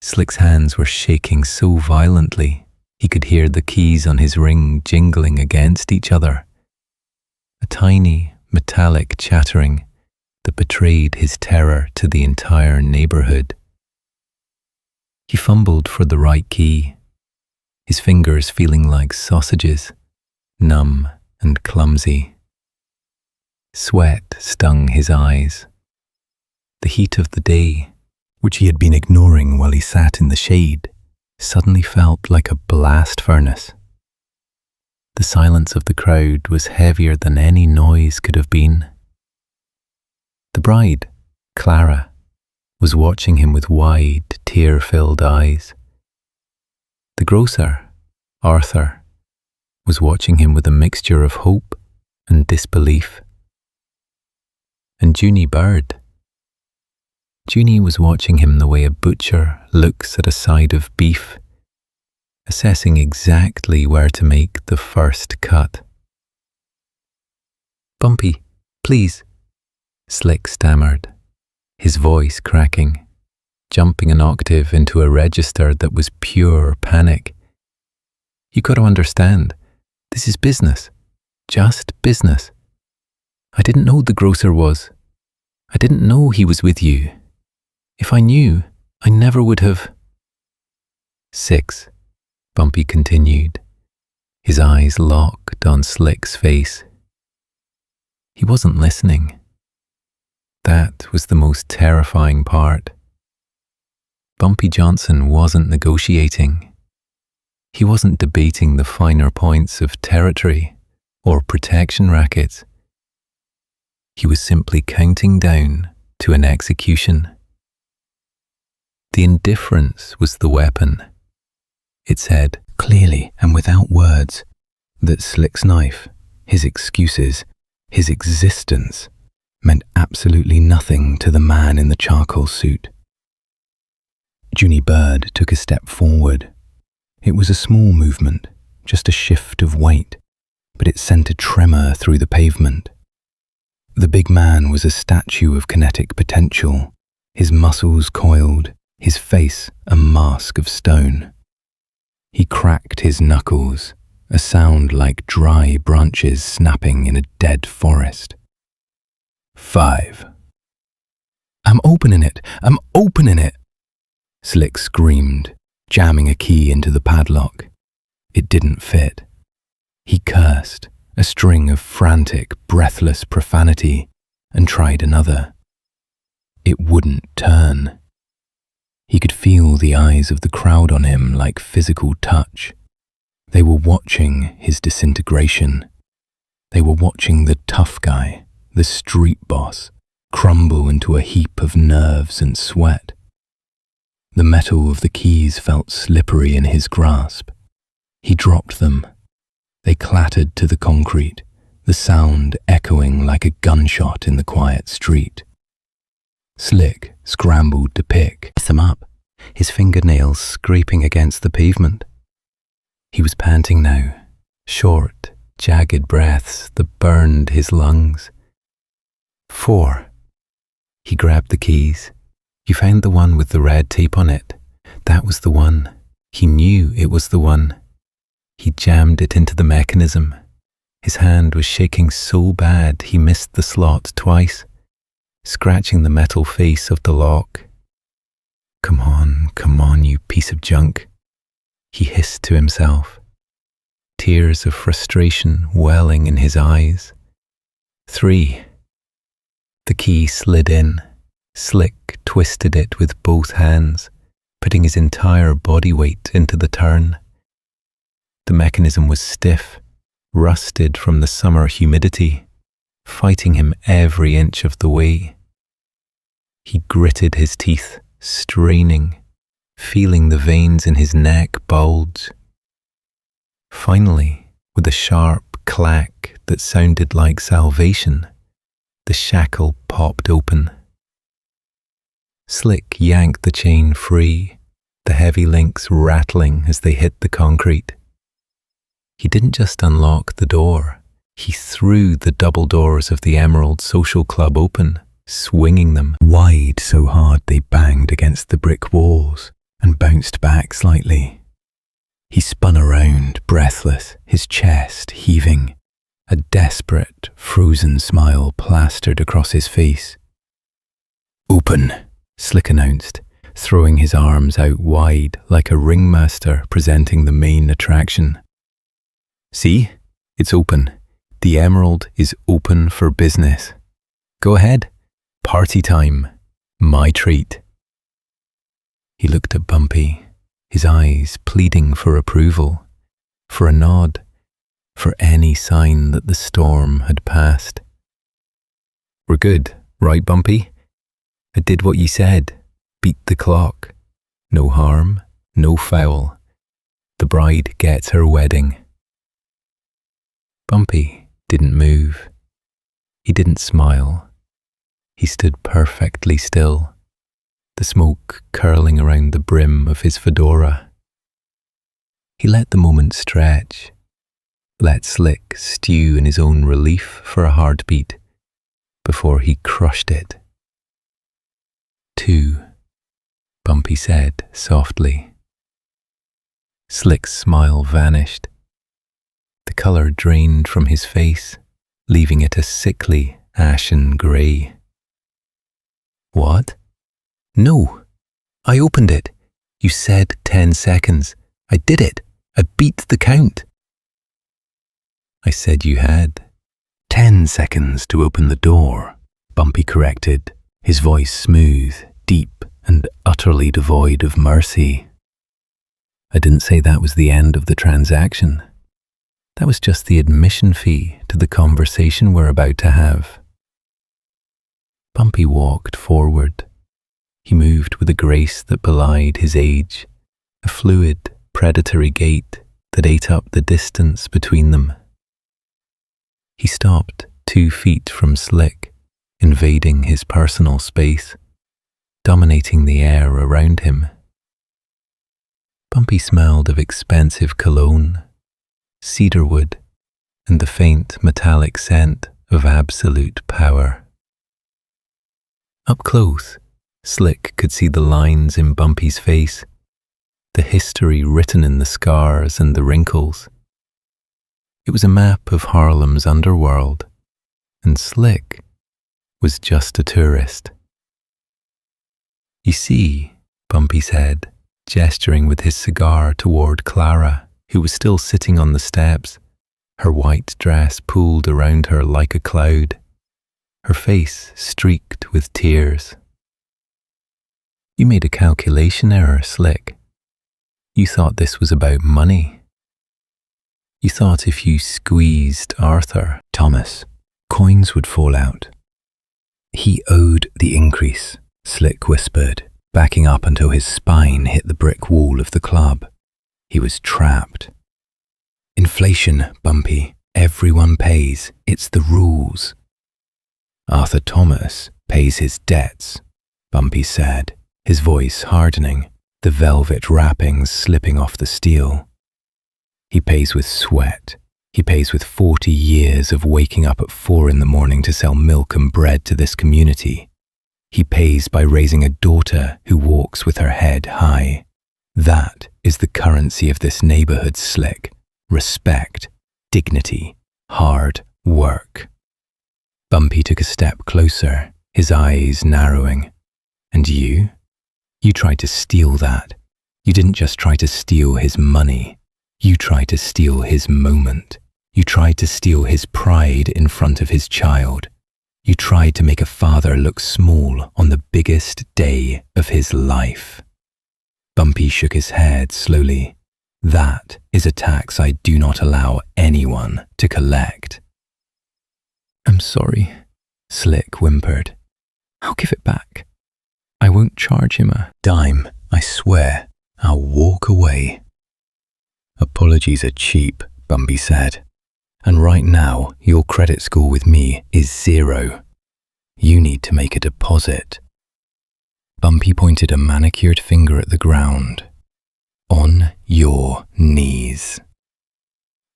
S1: Slick's hands were shaking so violently he could hear the keys on his ring jingling against each other, a tiny, metallic chattering that betrayed his terror to the entire neighborhood. He fumbled for the right key, his fingers feeling like sausages, numb and clumsy. Sweat stung his eyes. The heat of the day, which he had been ignoring while he sat in the shade, suddenly felt like a blast furnace. The silence of the crowd was heavier than any noise could have been. The bride, Clara, was watching him with wide, tear-filled eyes. The grocer, Arthur, was watching him with a mixture of hope and disbelief. And Junie Bird. Junie was watching him the way a butcher looks at a side of beef, assessing exactly where to make the first cut. "Bumpy, please," Slick stammered, his voice cracking, jumping an octave into a register that was pure panic. "You got to understand, this is business, just business. I didn't know the grocer was. I didn't know he was with you. If I knew, I never would have." "6," Bumpy continued, his eyes locked on Slick's face. He wasn't listening. That was the most terrifying part. Bumpy Johnson wasn't negotiating. He wasn't debating the finer points of territory or protection rackets. He was simply counting down to an execution. The indifference was the weapon. It said, clearly and without words, that Slick's knife, his excuses, his existence, meant absolutely nothing to the man in the charcoal suit. Junie Bird took a step forward. It was a small movement, just a shift of weight, but it sent a tremor through the pavement. The big man was a statue of kinetic potential, his muscles coiled, his face a mask of stone. He cracked his knuckles, a sound like dry branches snapping in a dead forest. 5. "I'm opening it! I'm opening it!" Slick screamed, jamming a key into the padlock. It didn't fit. He cursed, a string of frantic, breathless profanity, and tried another. It wouldn't turn. He could feel the eyes of the crowd on him like physical touch. They were watching his disintegration. They were watching the tough guy, the street boss, crumble into a heap of nerves and sweat. The metal of the keys felt slippery in his grasp. He dropped them. They clattered to the concrete, the sound echoing like a gunshot in the quiet street. Slick scrambled to pick them up, his fingernails scraping against the pavement. He was panting now, short, jagged breaths that burned his lungs. 4. He grabbed the keys. "You found the one with the red tape on it. That was the one. He knew it was the one." He jammed it into the mechanism. His hand was shaking so bad he missed the slot twice, scratching the metal face of the lock. Come on, you piece of junk," he hissed to himself, tears of frustration welling in his eyes. 3. The key slid in. Slick twisted it with both hands, putting his entire body weight into the turn. The mechanism was stiff, rusted from the summer humidity, fighting him every inch of the way. He gritted his teeth, straining, feeling the veins in his neck bulge. Finally, with a sharp clack that sounded like salvation, the shackle popped open. Slick yanked the chain free, the heavy links rattling as they hit the concrete. He didn't just unlock the door, he threw the double doors of the Emerald Social Club open, swinging them wide so hard they banged against the brick walls and bounced back slightly. He spun around, breathless, his chest heaving, a desperate, frozen smile plastered across his face. "Open," Slick announced, throwing his arms out wide like a ringmaster presenting the main attraction. "See? It's open. The Emerald is open for business. Go ahead. Party time. My treat." He looked at Bumpy, his eyes pleading for approval, for a nod, for any sign that the storm had passed. "We're good, right, Bumpy? I did what you said. Beat the clock. No harm, no foul. The bride gets her wedding." Bumpy didn't move. He didn't smile. He stood perfectly still, the smoke curling around the brim of his fedora. He let the moment stretch, let Slick stew in his own relief for a heartbeat before he crushed it. 2, Bumpy said softly. Slick's smile vanished. The colour drained from his face, leaving it a sickly, ashen grey. What? No, I opened it. You said 10 seconds. I did it. I beat the count. I said you had 10 seconds to open the door, Bumpy corrected, his voice smooth, deep, and utterly devoid of mercy. I didn't say that was the end of the transaction. That was just the admission fee to the conversation we're about to have. Bumpy walked forward. He moved with a grace that belied his age, a fluid, predatory gait that ate up the distance between them. He stopped 2 feet from Slick, invading his personal space, dominating the air around him. Bumpy smelled of expensive cologne, cedarwood, and the faint metallic scent of absolute power. Up close, Slick could see the lines in Bumpy's face, the history written in the scars and the wrinkles. It was a map of Harlem's underworld, and Slick was just a tourist. You see, Bumpy said, gesturing with his cigar toward Clara, who was still sitting on the steps, her white dress pulled around her like a cloud, her face streaked with tears. You made a calculation error, Slick. You thought this was about money. You thought if you squeezed Arthur, Thomas, coins would fall out. He owed the increase, Slick whispered, backing up until his spine hit the brick wall of the club. He was trapped. Inflation, Bumpy. Everyone pays. It's the rules. Arthur Thomas pays his debts, Bumpy said, his voice hardening, the velvet wrappings slipping off the steel. He pays with sweat. He pays with 40 years of waking up at 4 in the morning to sell milk and bread to this community. He pays by raising a daughter who walks with her head high. That is the currency of this neighborhood, Slick. Respect, dignity, hard work. Bumpy took a step closer, his eyes narrowing. And you? You tried to steal that. You didn't just try to steal his money. You tried to steal his moment. You tried to steal his pride in front of his child. You tried to make a father look small on the biggest day of his life. Bumpy shook his head slowly. That is a tax I do not allow anyone to collect. I'm sorry, Slick whimpered. I'll give it back. I won't charge him a dime, I swear. I'll walk away. Apologies are cheap, Bumpy said. And right now, your credit score with me is 0. You need to make a deposit. Bumpy pointed a manicured finger at the ground. On your knees.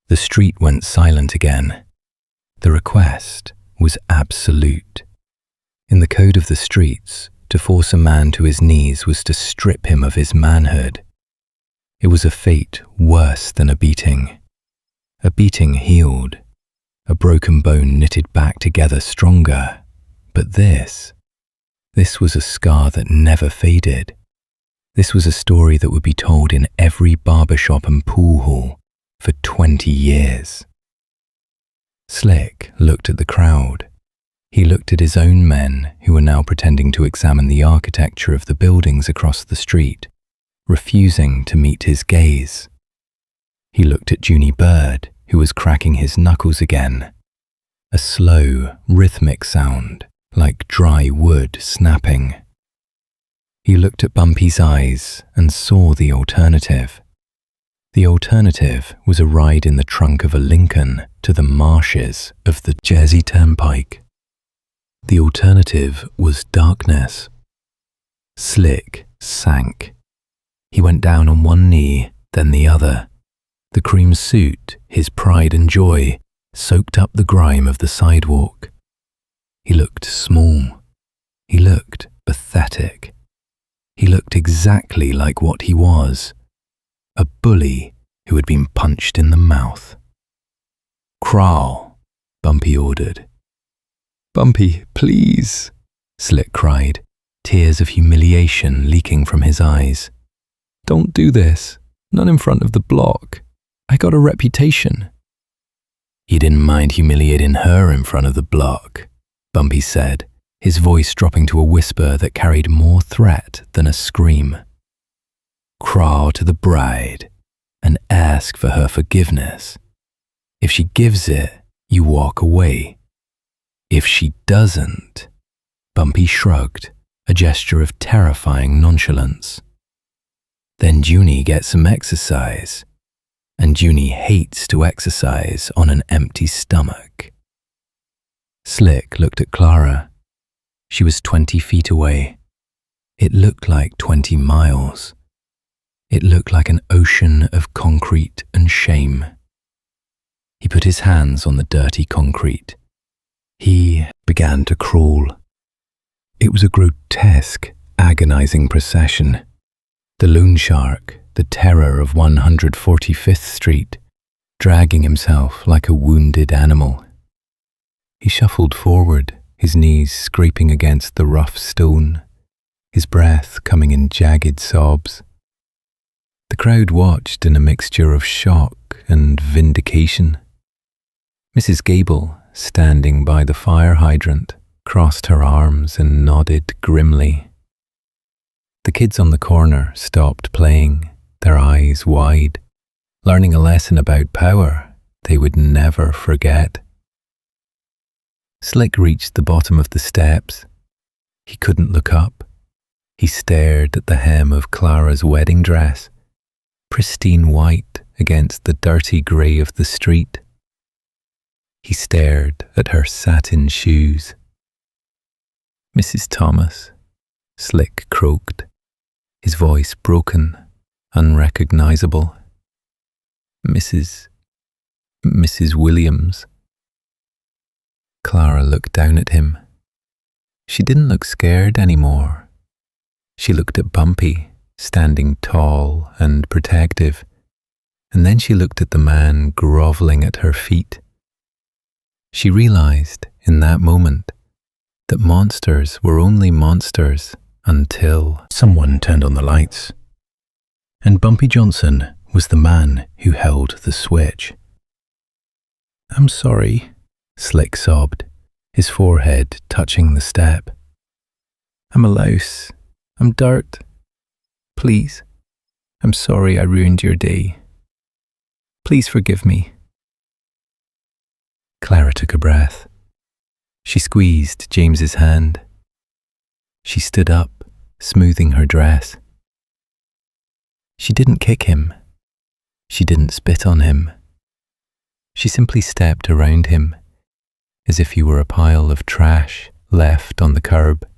S1: The street went silent again. The request was absolute. In the code of the streets, to force a man to his knees was to strip him of his manhood. It was a fate worse than a beating. A beating healed, a broken bone knitted back together stronger. But this was a scar that never faded. This was a story that would be told in every barbershop and pool hall for 20 years. Slick looked at the crowd. He looked at his own men who were now pretending to examine the architecture of the buildings across the street, refusing to meet his gaze. He looked at Junie Bird, who was cracking his knuckles again, a slow, rhythmic sound like dry wood snapping. He looked at Bumpy's eyes and saw the alternative. The alternative was a ride in the trunk of a Lincoln to the marshes of the Jersey Turnpike. The alternative was darkness. Slick sank. He went down on one knee, then the other, The cream suit, his pride and joy, soaked up the grime of the sidewalk. He looked small. He looked pathetic. He looked exactly like what he was, a bully who had been punched in the mouth. "Crawl," Bumpy ordered. "Bumpy, please," Slick cried, tears of humiliation leaking from his eyes. "Don't do this, not in front of the block. I got a reputation." "He didn't mind humiliating her in front of the block," Bumpy said, his voice dropping to a whisper that carried more threat than a scream. "Crawl to the bride and ask for her forgiveness. If she gives it, you walk away. If she doesn't," Bumpy shrugged, a gesture of terrifying nonchalance, "then Junie gets some exercise, and Junie hates to exercise on an empty stomach." Slick looked at Clara. She was 20 feet away. It looked like 20 miles. It looked like an ocean of concrete and shame. He put his hands on the dirty concrete. He began to crawl. It was a grotesque, agonizing procession. The loan shark, the terror of 145th Street, dragging himself like a wounded animal. He shuffled forward, his knees scraping against the rough stone, his breath coming in jagged sobs. The crowd watched in a mixture of shock and vindication. Mrs. Gable, standing by the fire hydrant, crossed her arms and nodded grimly. The kids on the corner stopped playing, their eyes wide, learning a lesson about power they would never forget. Slick reached the bottom of the steps. He couldn't look up. He stared at the hem of Clara's wedding dress, pristine white against the dirty grey of the street. He stared at her satin shoes. "Mrs. Thomas," Slick croaked, his voice broken, unrecognizable. Mrs. Williams." Clara looked down at him. She didn't look scared anymore. She looked at Bumpy, standing tall and protective, and then she looked at the man groveling at her feet. She realized in that moment that monsters were only monsters until someone turned on the lights. And Bumpy Johnson was the man who held the switch. "I'm sorry," Slick sobbed, his forehead touching the step. "I'm a louse. I'm dirt. Please, I'm sorry I ruined your day. Please forgive me." Clara took a breath. She squeezed James's hand. She stood up, smoothing her dress. She didn't kick him. She didn't spit on him. She simply stepped around him, as if he were a pile of trash left on the curb,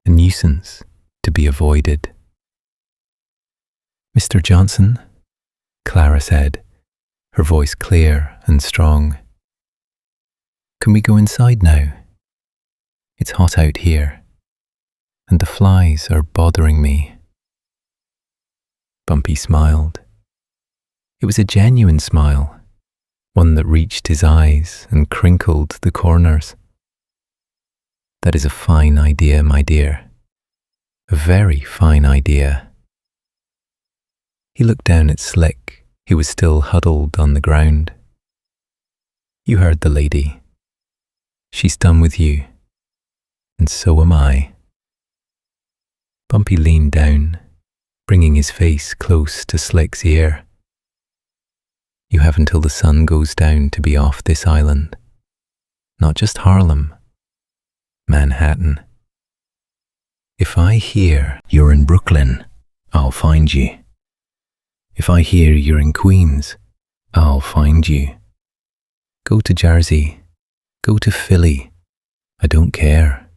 S1: a nuisance to be avoided. "Mr. Johnson," Clara said, her voice clear and strong. "Can we go inside now? It's hot out here, and the flies are bothering me." Bumpy smiled. It was a genuine smile, one that reached his eyes and crinkled the corners. "That is a fine idea, my dear. A very fine idea." He looked down at Slick, who was still huddled on the ground. "You heard the lady. She's done with you, and so am I." Bumpy leaned down, bringing his face close to Slick's ear. "You have until the sun goes down to be off this island. Not just Harlem, Manhattan. If I hear you're in Brooklyn, I'll find you. If I hear you're in Queens, I'll find you. Go to Jersey. Go to Philly. I don't care.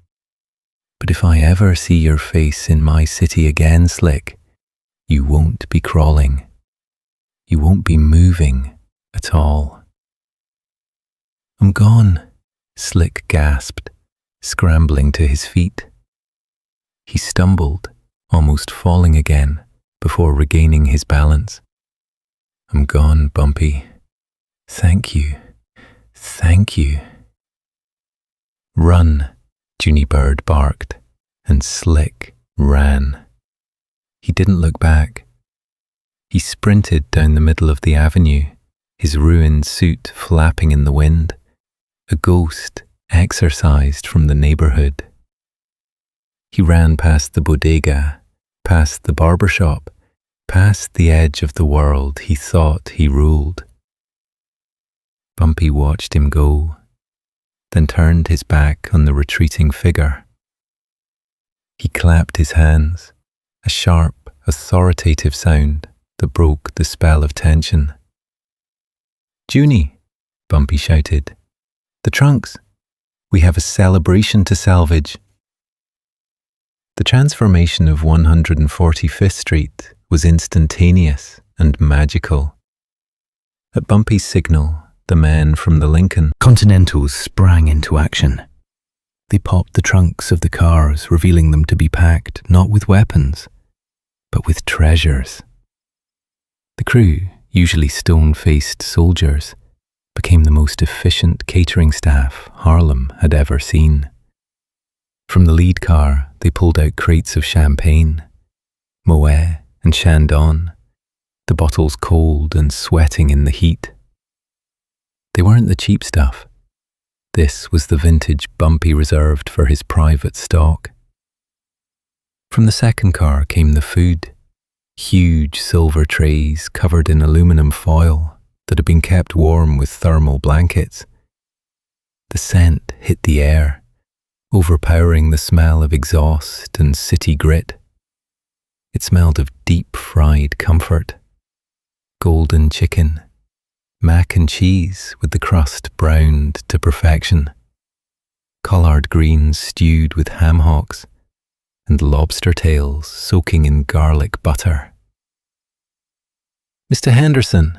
S1: But if I ever see your face in my city again, Slick, you won't be crawling. You won't be moving at all." "I'm gone," Slick gasped, scrambling to his feet. He stumbled, almost falling again, before regaining his balance. "I'm gone, Bumpy. Thank you. Thank you." "Run," Junie Bird barked, and Slick ran. He didn't look back. He sprinted down the middle of the avenue, his ruined suit flapping in the wind, a ghost exorcised from the neighborhood. He ran past the bodega, past the barber shop, past the edge of the world he thought he ruled. Bumpy watched him go, then turned his back on the retreating figure. He clapped his hands, a sharp, authoritative sound that broke the spell of tension. "Junie," Bumpy shouted, "the trunks. We have a celebration to salvage." The transformation of 145th Street was instantaneous and magical. At Bumpy's signal, the men from the Lincoln Continentals sprang into action. They popped the trunks of the cars, revealing them to be packed not with weapons, but with treasures. The crew, usually stone-faced soldiers, became the most efficient catering staff Harlem had ever seen. From the lead car, they pulled out crates of champagne, Moet and Chandon, the bottles cold and sweating in the heat. They weren't the cheap stuff. This was the vintage Bumpy reserved for his private stock. From the second car came the food, huge silver trays covered in aluminum foil that had been kept warm with thermal blankets. The scent hit the air, overpowering the smell of exhaust and city grit. It smelled of deep-fried comfort, golden chicken, mac and cheese with the crust browned to perfection, collard greens stewed with ham hocks, and lobster tails soaking in garlic butter. "Mr. Henderson,"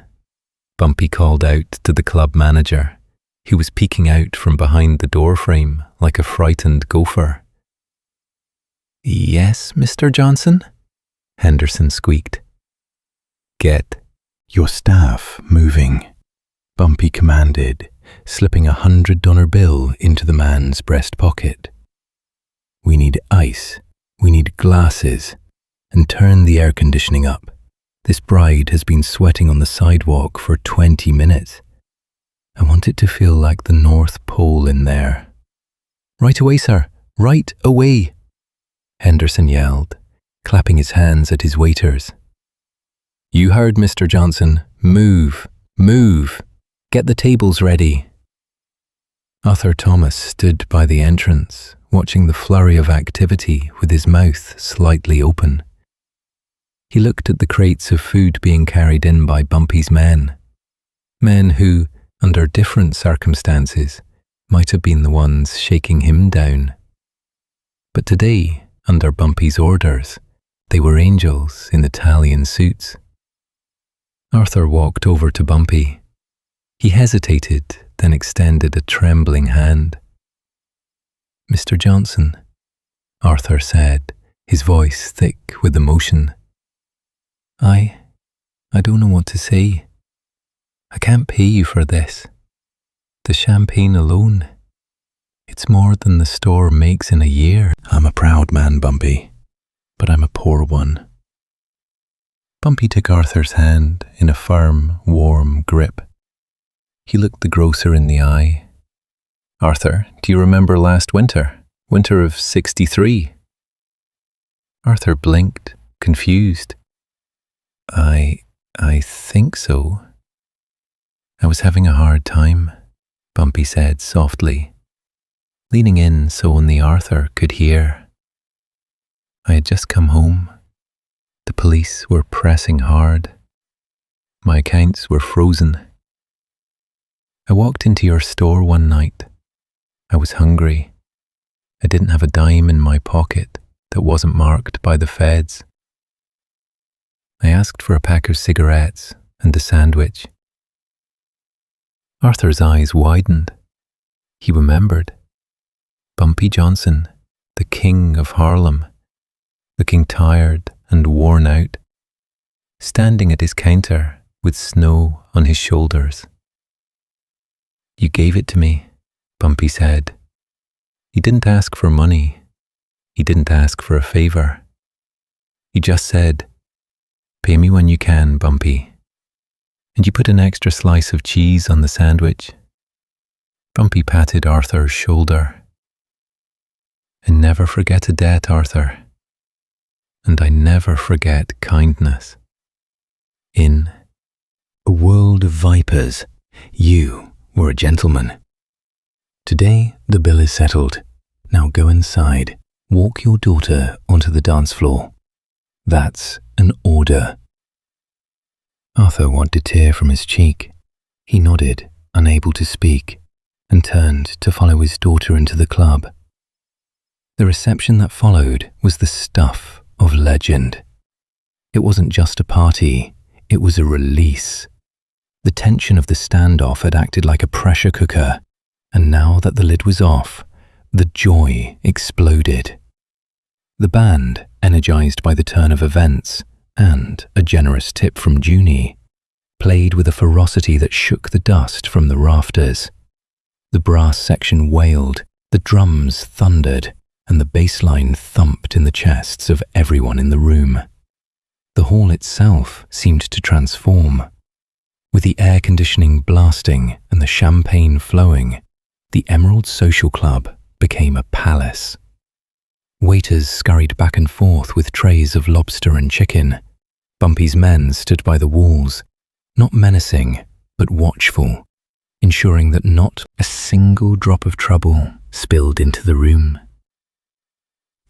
S1: Bumpy called out to the club manager, who was peeking out from behind the doorframe like a frightened gopher. "Yes, Mr. Johnson?" Henderson squeaked. "Get your staff moving," Bumpy commanded, slipping $100 bill into the man's breast pocket. "We need ice, we need glasses, and turn the air conditioning up. This bride has been sweating on the sidewalk for 20 minutes. I want it to feel like the North Pole in there." "Right away, sir, right away," Henderson yelled, clapping his hands at his waiters. "You heard, Mr. Johnson. Move, move. Get the tables ready." Arthur Thomas stood by the entrance, watching the flurry of activity with his mouth slightly open. He looked at the crates of food being carried in by Bumpy's men. Men who, under different circumstances, might have been the ones shaking him down. But today, under Bumpy's orders, they were angels in Italian suits. Arthur walked over to Bumpy. He hesitated, then extended a trembling hand. "Mr. Johnson," Arthur said, his voice thick with emotion. I don't know what to say. I can't pay you for this. The champagne alone, it's more than the store makes in a year." "I'm a proud man, Bumpy, but I'm a poor one." Bumpy took Arthur's hand in a firm, warm grip. He looked the grocer in the eye. "Arthur, do you remember last winter? Winter of '63? Arthur blinked, confused. I think so." "I was having a hard time," Bumpy said softly, leaning in so only Arthur could hear. "I had just come home. The police were pressing hard. My accounts were frozen. I walked into your store one night. I was hungry. I didn't have a dime in my pocket that wasn't marked by the feds. I asked for a pack of cigarettes and a sandwich. Arthur's eyes widened. He remembered. Bumpy Johnson, the king of Harlem, looking tired and worn out, standing at his counter with snow on his shoulders. "You gave it to me," Bumpy said. He didn't ask for money. He didn't ask for a favor. He just said, "Pay me when you can, Bumpy." And you put an extra slice of cheese on the sandwich. Bumpy patted Arthur's shoulder. "I never forget a debt, Arthur. And I never forget kindness." In a world of vipers, you were a gentleman. Today the bill is settled. Now go inside. Walk your daughter onto the dance floor. That's an order. Arthur wiped a tear from his cheek. He nodded, unable to speak, and turned to follow his daughter into the club. The reception that followed was the stuff of legend. It wasn't just a party, it was a release. The tension of the standoff had acted like a pressure cooker, and now that the lid was off, the joy exploded. The band, energized by the turn of events and a generous tip from Junie, played with a ferocity that shook the dust from the rafters. The brass section wailed, the drums thundered, and the bass line thumped in the chests of everyone in the room. The hall itself seemed to transform. With the air conditioning blasting and the champagne flowing, the Emerald Social Club became a palace. Waiters scurried back and forth with trays of lobster and chicken. Bumpy's men stood by the walls, not menacing, but watchful, ensuring that not a single drop of trouble spilled into the room.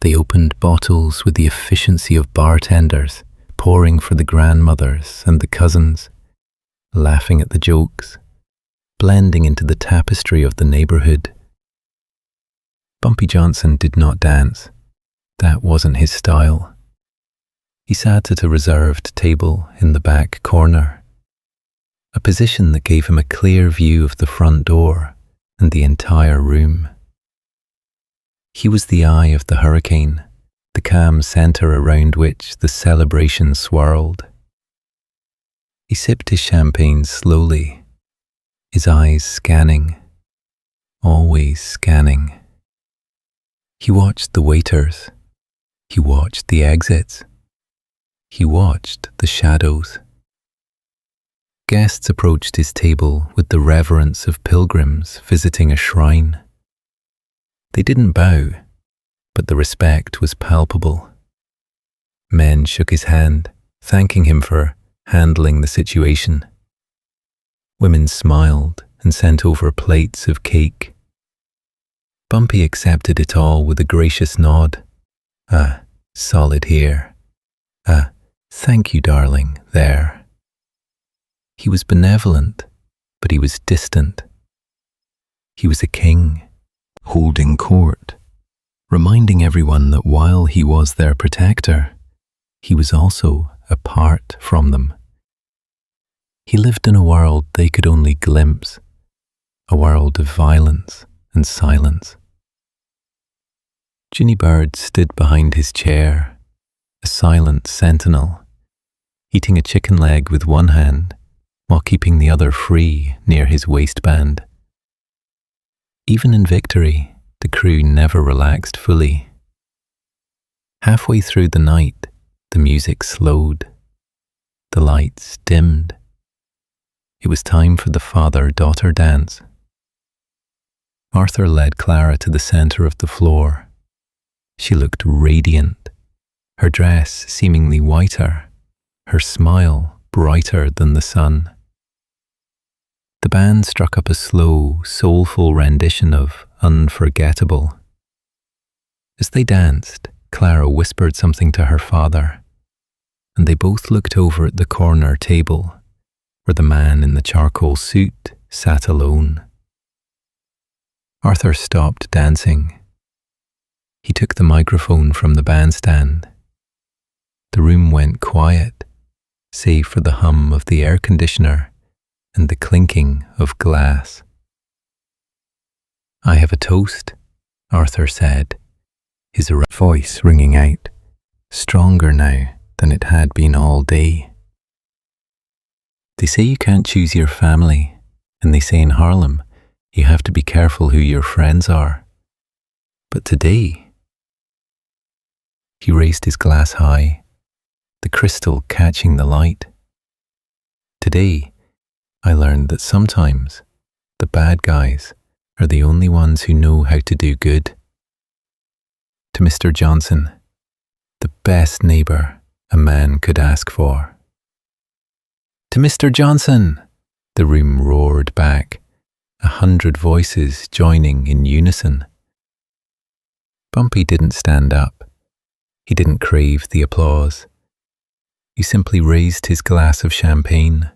S1: They opened bottles with the efficiency of bartenders, pouring for the grandmothers and the cousins, laughing at the jokes, blending into the tapestry of the neighborhood. Bumpy Johnson did not dance. That wasn't his style. He sat at a reserved table in the back corner, a position that gave him a clear view of the front door and the entire room. He was the eye of the hurricane, the calm center around which the celebration swirled. He sipped his champagne slowly, his eyes scanning, always scanning. He watched the waiters. He watched the exits. He watched the shadows. Guests approached his table with the reverence of pilgrims visiting a shrine. They didn't bow, but the respect was palpable. Men shook his hand, thanking him for handling the situation. Women smiled and sent over plates of cake. Bumpy accepted it all with a gracious nod. Solid here. Thank you, darling, there. He was benevolent, but he was distant. He was a king, holding court, reminding everyone that while he was their protector, he was also apart from them. He lived in a world they could only glimpse, a world of violence and silence. Ginny Bird stood behind his chair, a silent sentinel, eating a chicken leg with one hand while keeping the other free near his waistband. Even in victory, the crew never relaxed fully. Halfway through the night, the music slowed, the lights dimmed. It was time for the father-daughter dance. Arthur led Clara to the center of the floor. She looked radiant, her dress seemingly whiter, her smile brighter than the sun. The band struck up a slow, soulful rendition of Unforgettable. As they danced, Clara whispered something to her father, and they both looked over at the corner table, where the man in the charcoal suit sat alone. Arthur stopped dancing. He took the microphone from the bandstand. The room went quiet, save for the hum of the air conditioner and the clinking of glass. "I have a toast," Arthur said, his voice ringing out, stronger now than it had been all day. "They say you can't choose your family, and they say in Harlem you have to be careful who your friends are. But today," he raised his glass high, the crystal catching the light. "Today, I learned that sometimes the bad guys are the only ones who know how to do good." To Mr. Johnson, the best neighbour a man could ask for. "To Mr. Johnson!" the room roared back, 100 voices joining in unison. Bumpy didn't stand up. He didn't crave the applause. He simply raised his glass of champagne,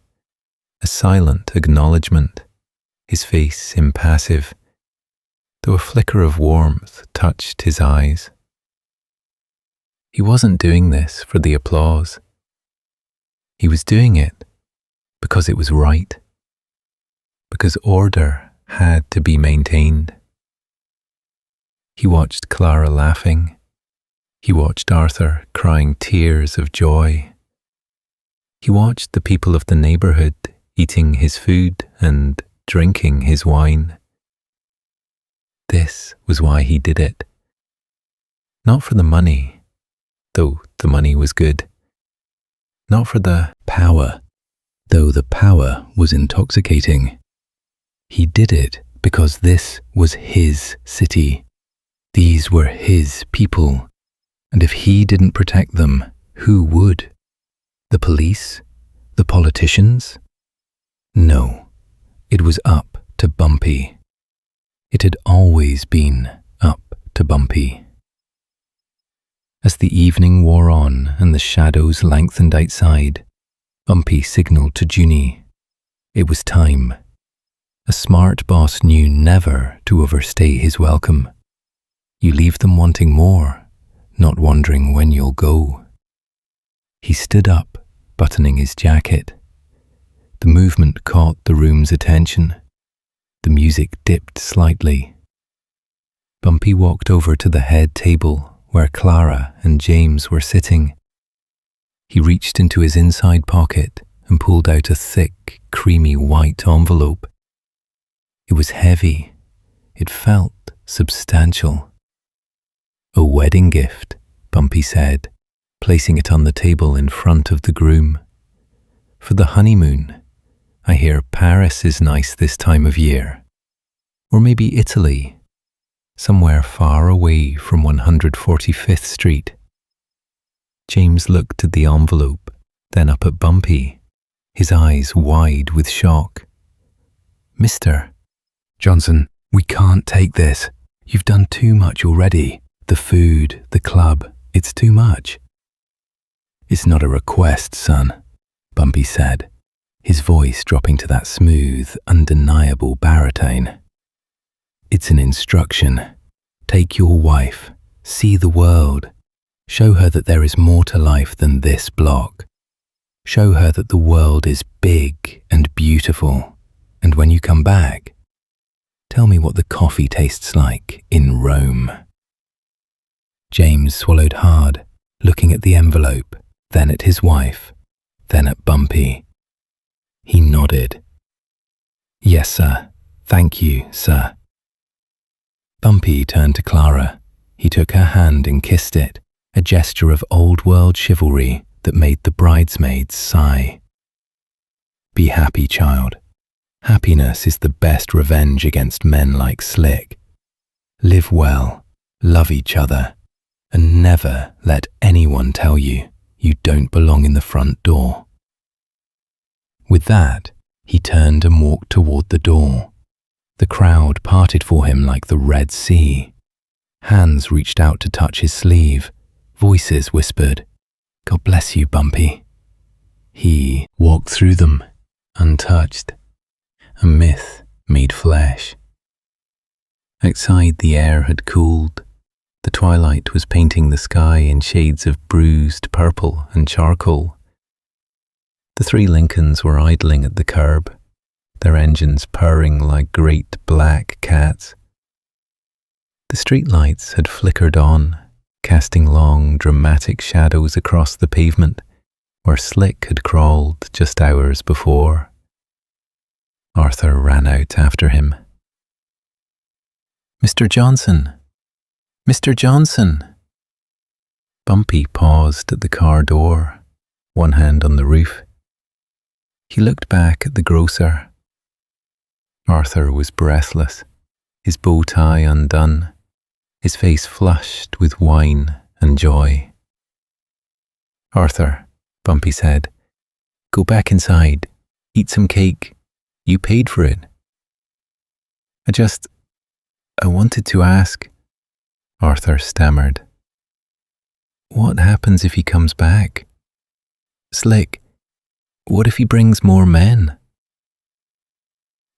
S1: a silent acknowledgement, his face impassive, though a flicker of warmth touched his eyes. He wasn't doing this for the applause. He was doing it because it was right, because order had to be maintained. He watched Clara laughing. He watched Arthur crying tears of joy. He watched the people of the neighbourhood eating his food and drinking his wine. This was why he did it. Not for the money, though the money was good. Not for the power, though the power was intoxicating. He did it because this was his city. These were his people, and if he didn't protect them, who would? The police? The politicians? No, it was up to Bumpy. It had always been up to Bumpy. As the evening wore on and the shadows lengthened outside, Bumpy signalled to Junie. It was time. A smart boss knew never to overstay his welcome. You leave them wanting more, not wondering when you'll go. He stood up, buttoning his jacket. The movement caught the room's attention. The music dipped slightly. Bumpy walked over to the head table where Clara and James were sitting. He reached into his inside pocket and pulled out a thick, creamy white envelope. It was heavy. It felt substantial. "A wedding gift," Bumpy said, placing it on the table in front of the groom. "For the honeymoon. I hear Paris is nice this time of year. Or maybe Italy, somewhere far away from 145th Street. James looked at the envelope, then up at Bumpy, his eyes wide with shock. "Mr. Johnson, we can't take this. You've done too much already. The food, the club, it's too much." "It's not a request, son," Bumpy said, his voice dropping to that smooth, undeniable baritone. "It's an instruction. Take your wife, see the world, show her that there is more to life than this block. Show her that the world is big and beautiful, and when you come back, tell me what the coffee tastes like in Rome." James swallowed hard, looking at the envelope, then at his wife, then at Bumpy. He nodded. "Yes, sir. Thank you, sir." Bumpy turned to Clara. He took her hand and kissed it, a gesture of old-world chivalry that made the bridesmaids sigh. "Be happy, child. Happiness is the best revenge against men like Slick. Live well, love each other, and never let anyone tell you you don't belong in the front door." With that, he turned and walked toward the door. The crowd parted for him like the Red Sea. Hands reached out to touch his sleeve. Voices whispered, "God bless you, Bumpy." He walked through them, untouched, a myth made flesh. Outside, the air had cooled. The twilight was painting the sky in shades of bruised purple and charcoal. The 3 Lincolns were idling at the curb, their engines purring like great black cats. The streetlights had flickered on, casting long, dramatic shadows across the pavement where Slick had crawled just hours before. Arthur ran out after him. "Mr. Johnson! Mr. Johnson!" Bumpy paused at the car door, one hand on the roof. He looked back at the grocer. Arthur was breathless, his bow tie undone, his face flushed with wine and joy. "Arthur," Bumpy said, "go back inside, eat some cake. You paid for it." I wanted to ask," Arthur stammered. "What happens if he comes back? Slick, what if he brings more men?"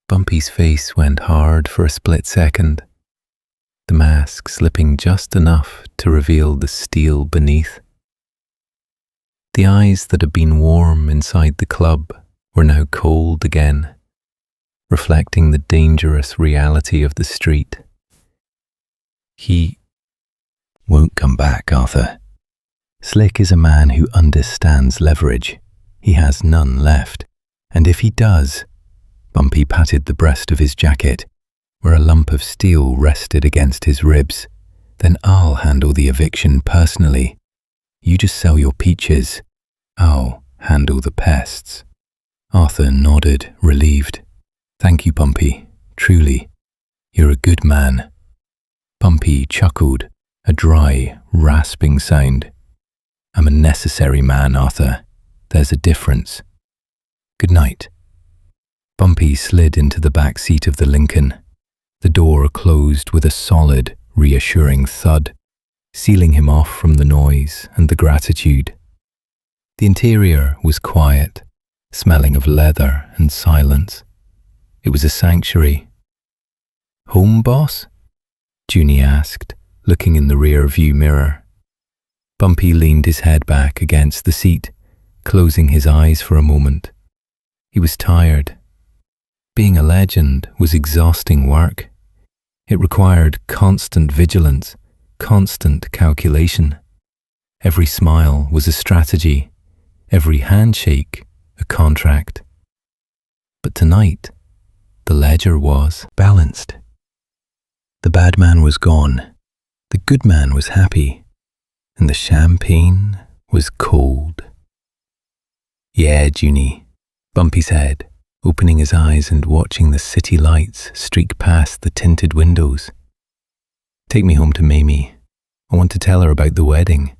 S1: Bumpy's face went hard for a split second, the mask slipping just enough to reveal the steel beneath. The eyes that had been warm inside the club were now cold again, reflecting the dangerous reality of the street. "He won't come back, Arthur. Slick is a man who understands leverage. He has none left, and if he does..." Bumpy patted the breast of his jacket, where a lump of steel rested against his ribs. "Then I'll handle the eviction personally. You just sell your peaches. I'll handle the pests." Arthur nodded, relieved. "Thank you, Bumpy. Truly, you're a good man." Bumpy chuckled, a dry, rasping sound. "I'm a necessary man, Arthur. There's a difference. Good night." Bumpy slid into the back seat of the Lincoln. The door closed with a solid, reassuring thud, sealing him off from the noise and the gratitude. The interior was quiet, smelling of leather and silence. It was a sanctuary. "Home, boss?" Junie asked, looking in the rear-view mirror. Bumpy leaned his head back against the seat, closing his eyes for a moment. He was tired. Being a legend was exhausting work. It required constant vigilance, constant calculation. Every smile was a strategy, every handshake a contract. But tonight, the ledger was balanced. The bad man was gone, the good man was happy, and the champagne was cold. "Yeah, Junie," Bumpy said, opening his eyes and watching the city lights streak past the tinted windows. "Take me home to Mamie. I want to tell her about the wedding.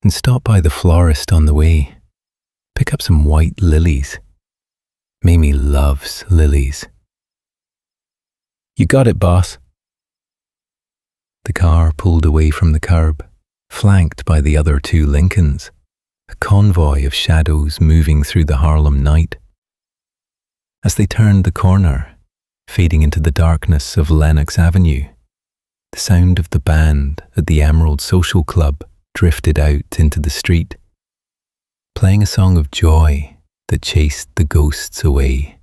S1: And stop by the florist on the way. Pick up some white lilies. Mamie loves lilies." "You got it, boss." The car pulled away from the curb, flanked by the other 2 Lincolns, a convoy of shadows moving through the Harlem night. As they turned the corner, fading into the darkness of Lenox Avenue, the sound of the band at the Emerald Social Club drifted out into the street, playing a song of joy that chased the ghosts away.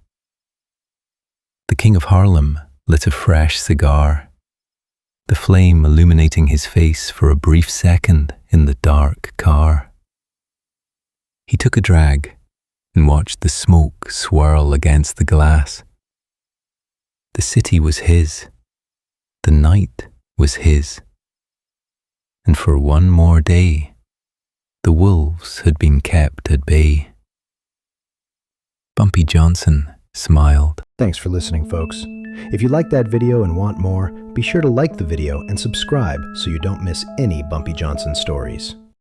S1: The King of Harlem lit a fresh cigar, the flame illuminating his face for a brief second in the dark car. He took a drag and watched the smoke swirl against the glass. The city was his. The night was his. And for one more day, the wolves had been kept at bay. Bumpy Johnson smiled.
S2: Thanks for listening, folks. If you liked that video and want more, be sure to like the video and subscribe so you don't miss any Bumpy Johnson stories.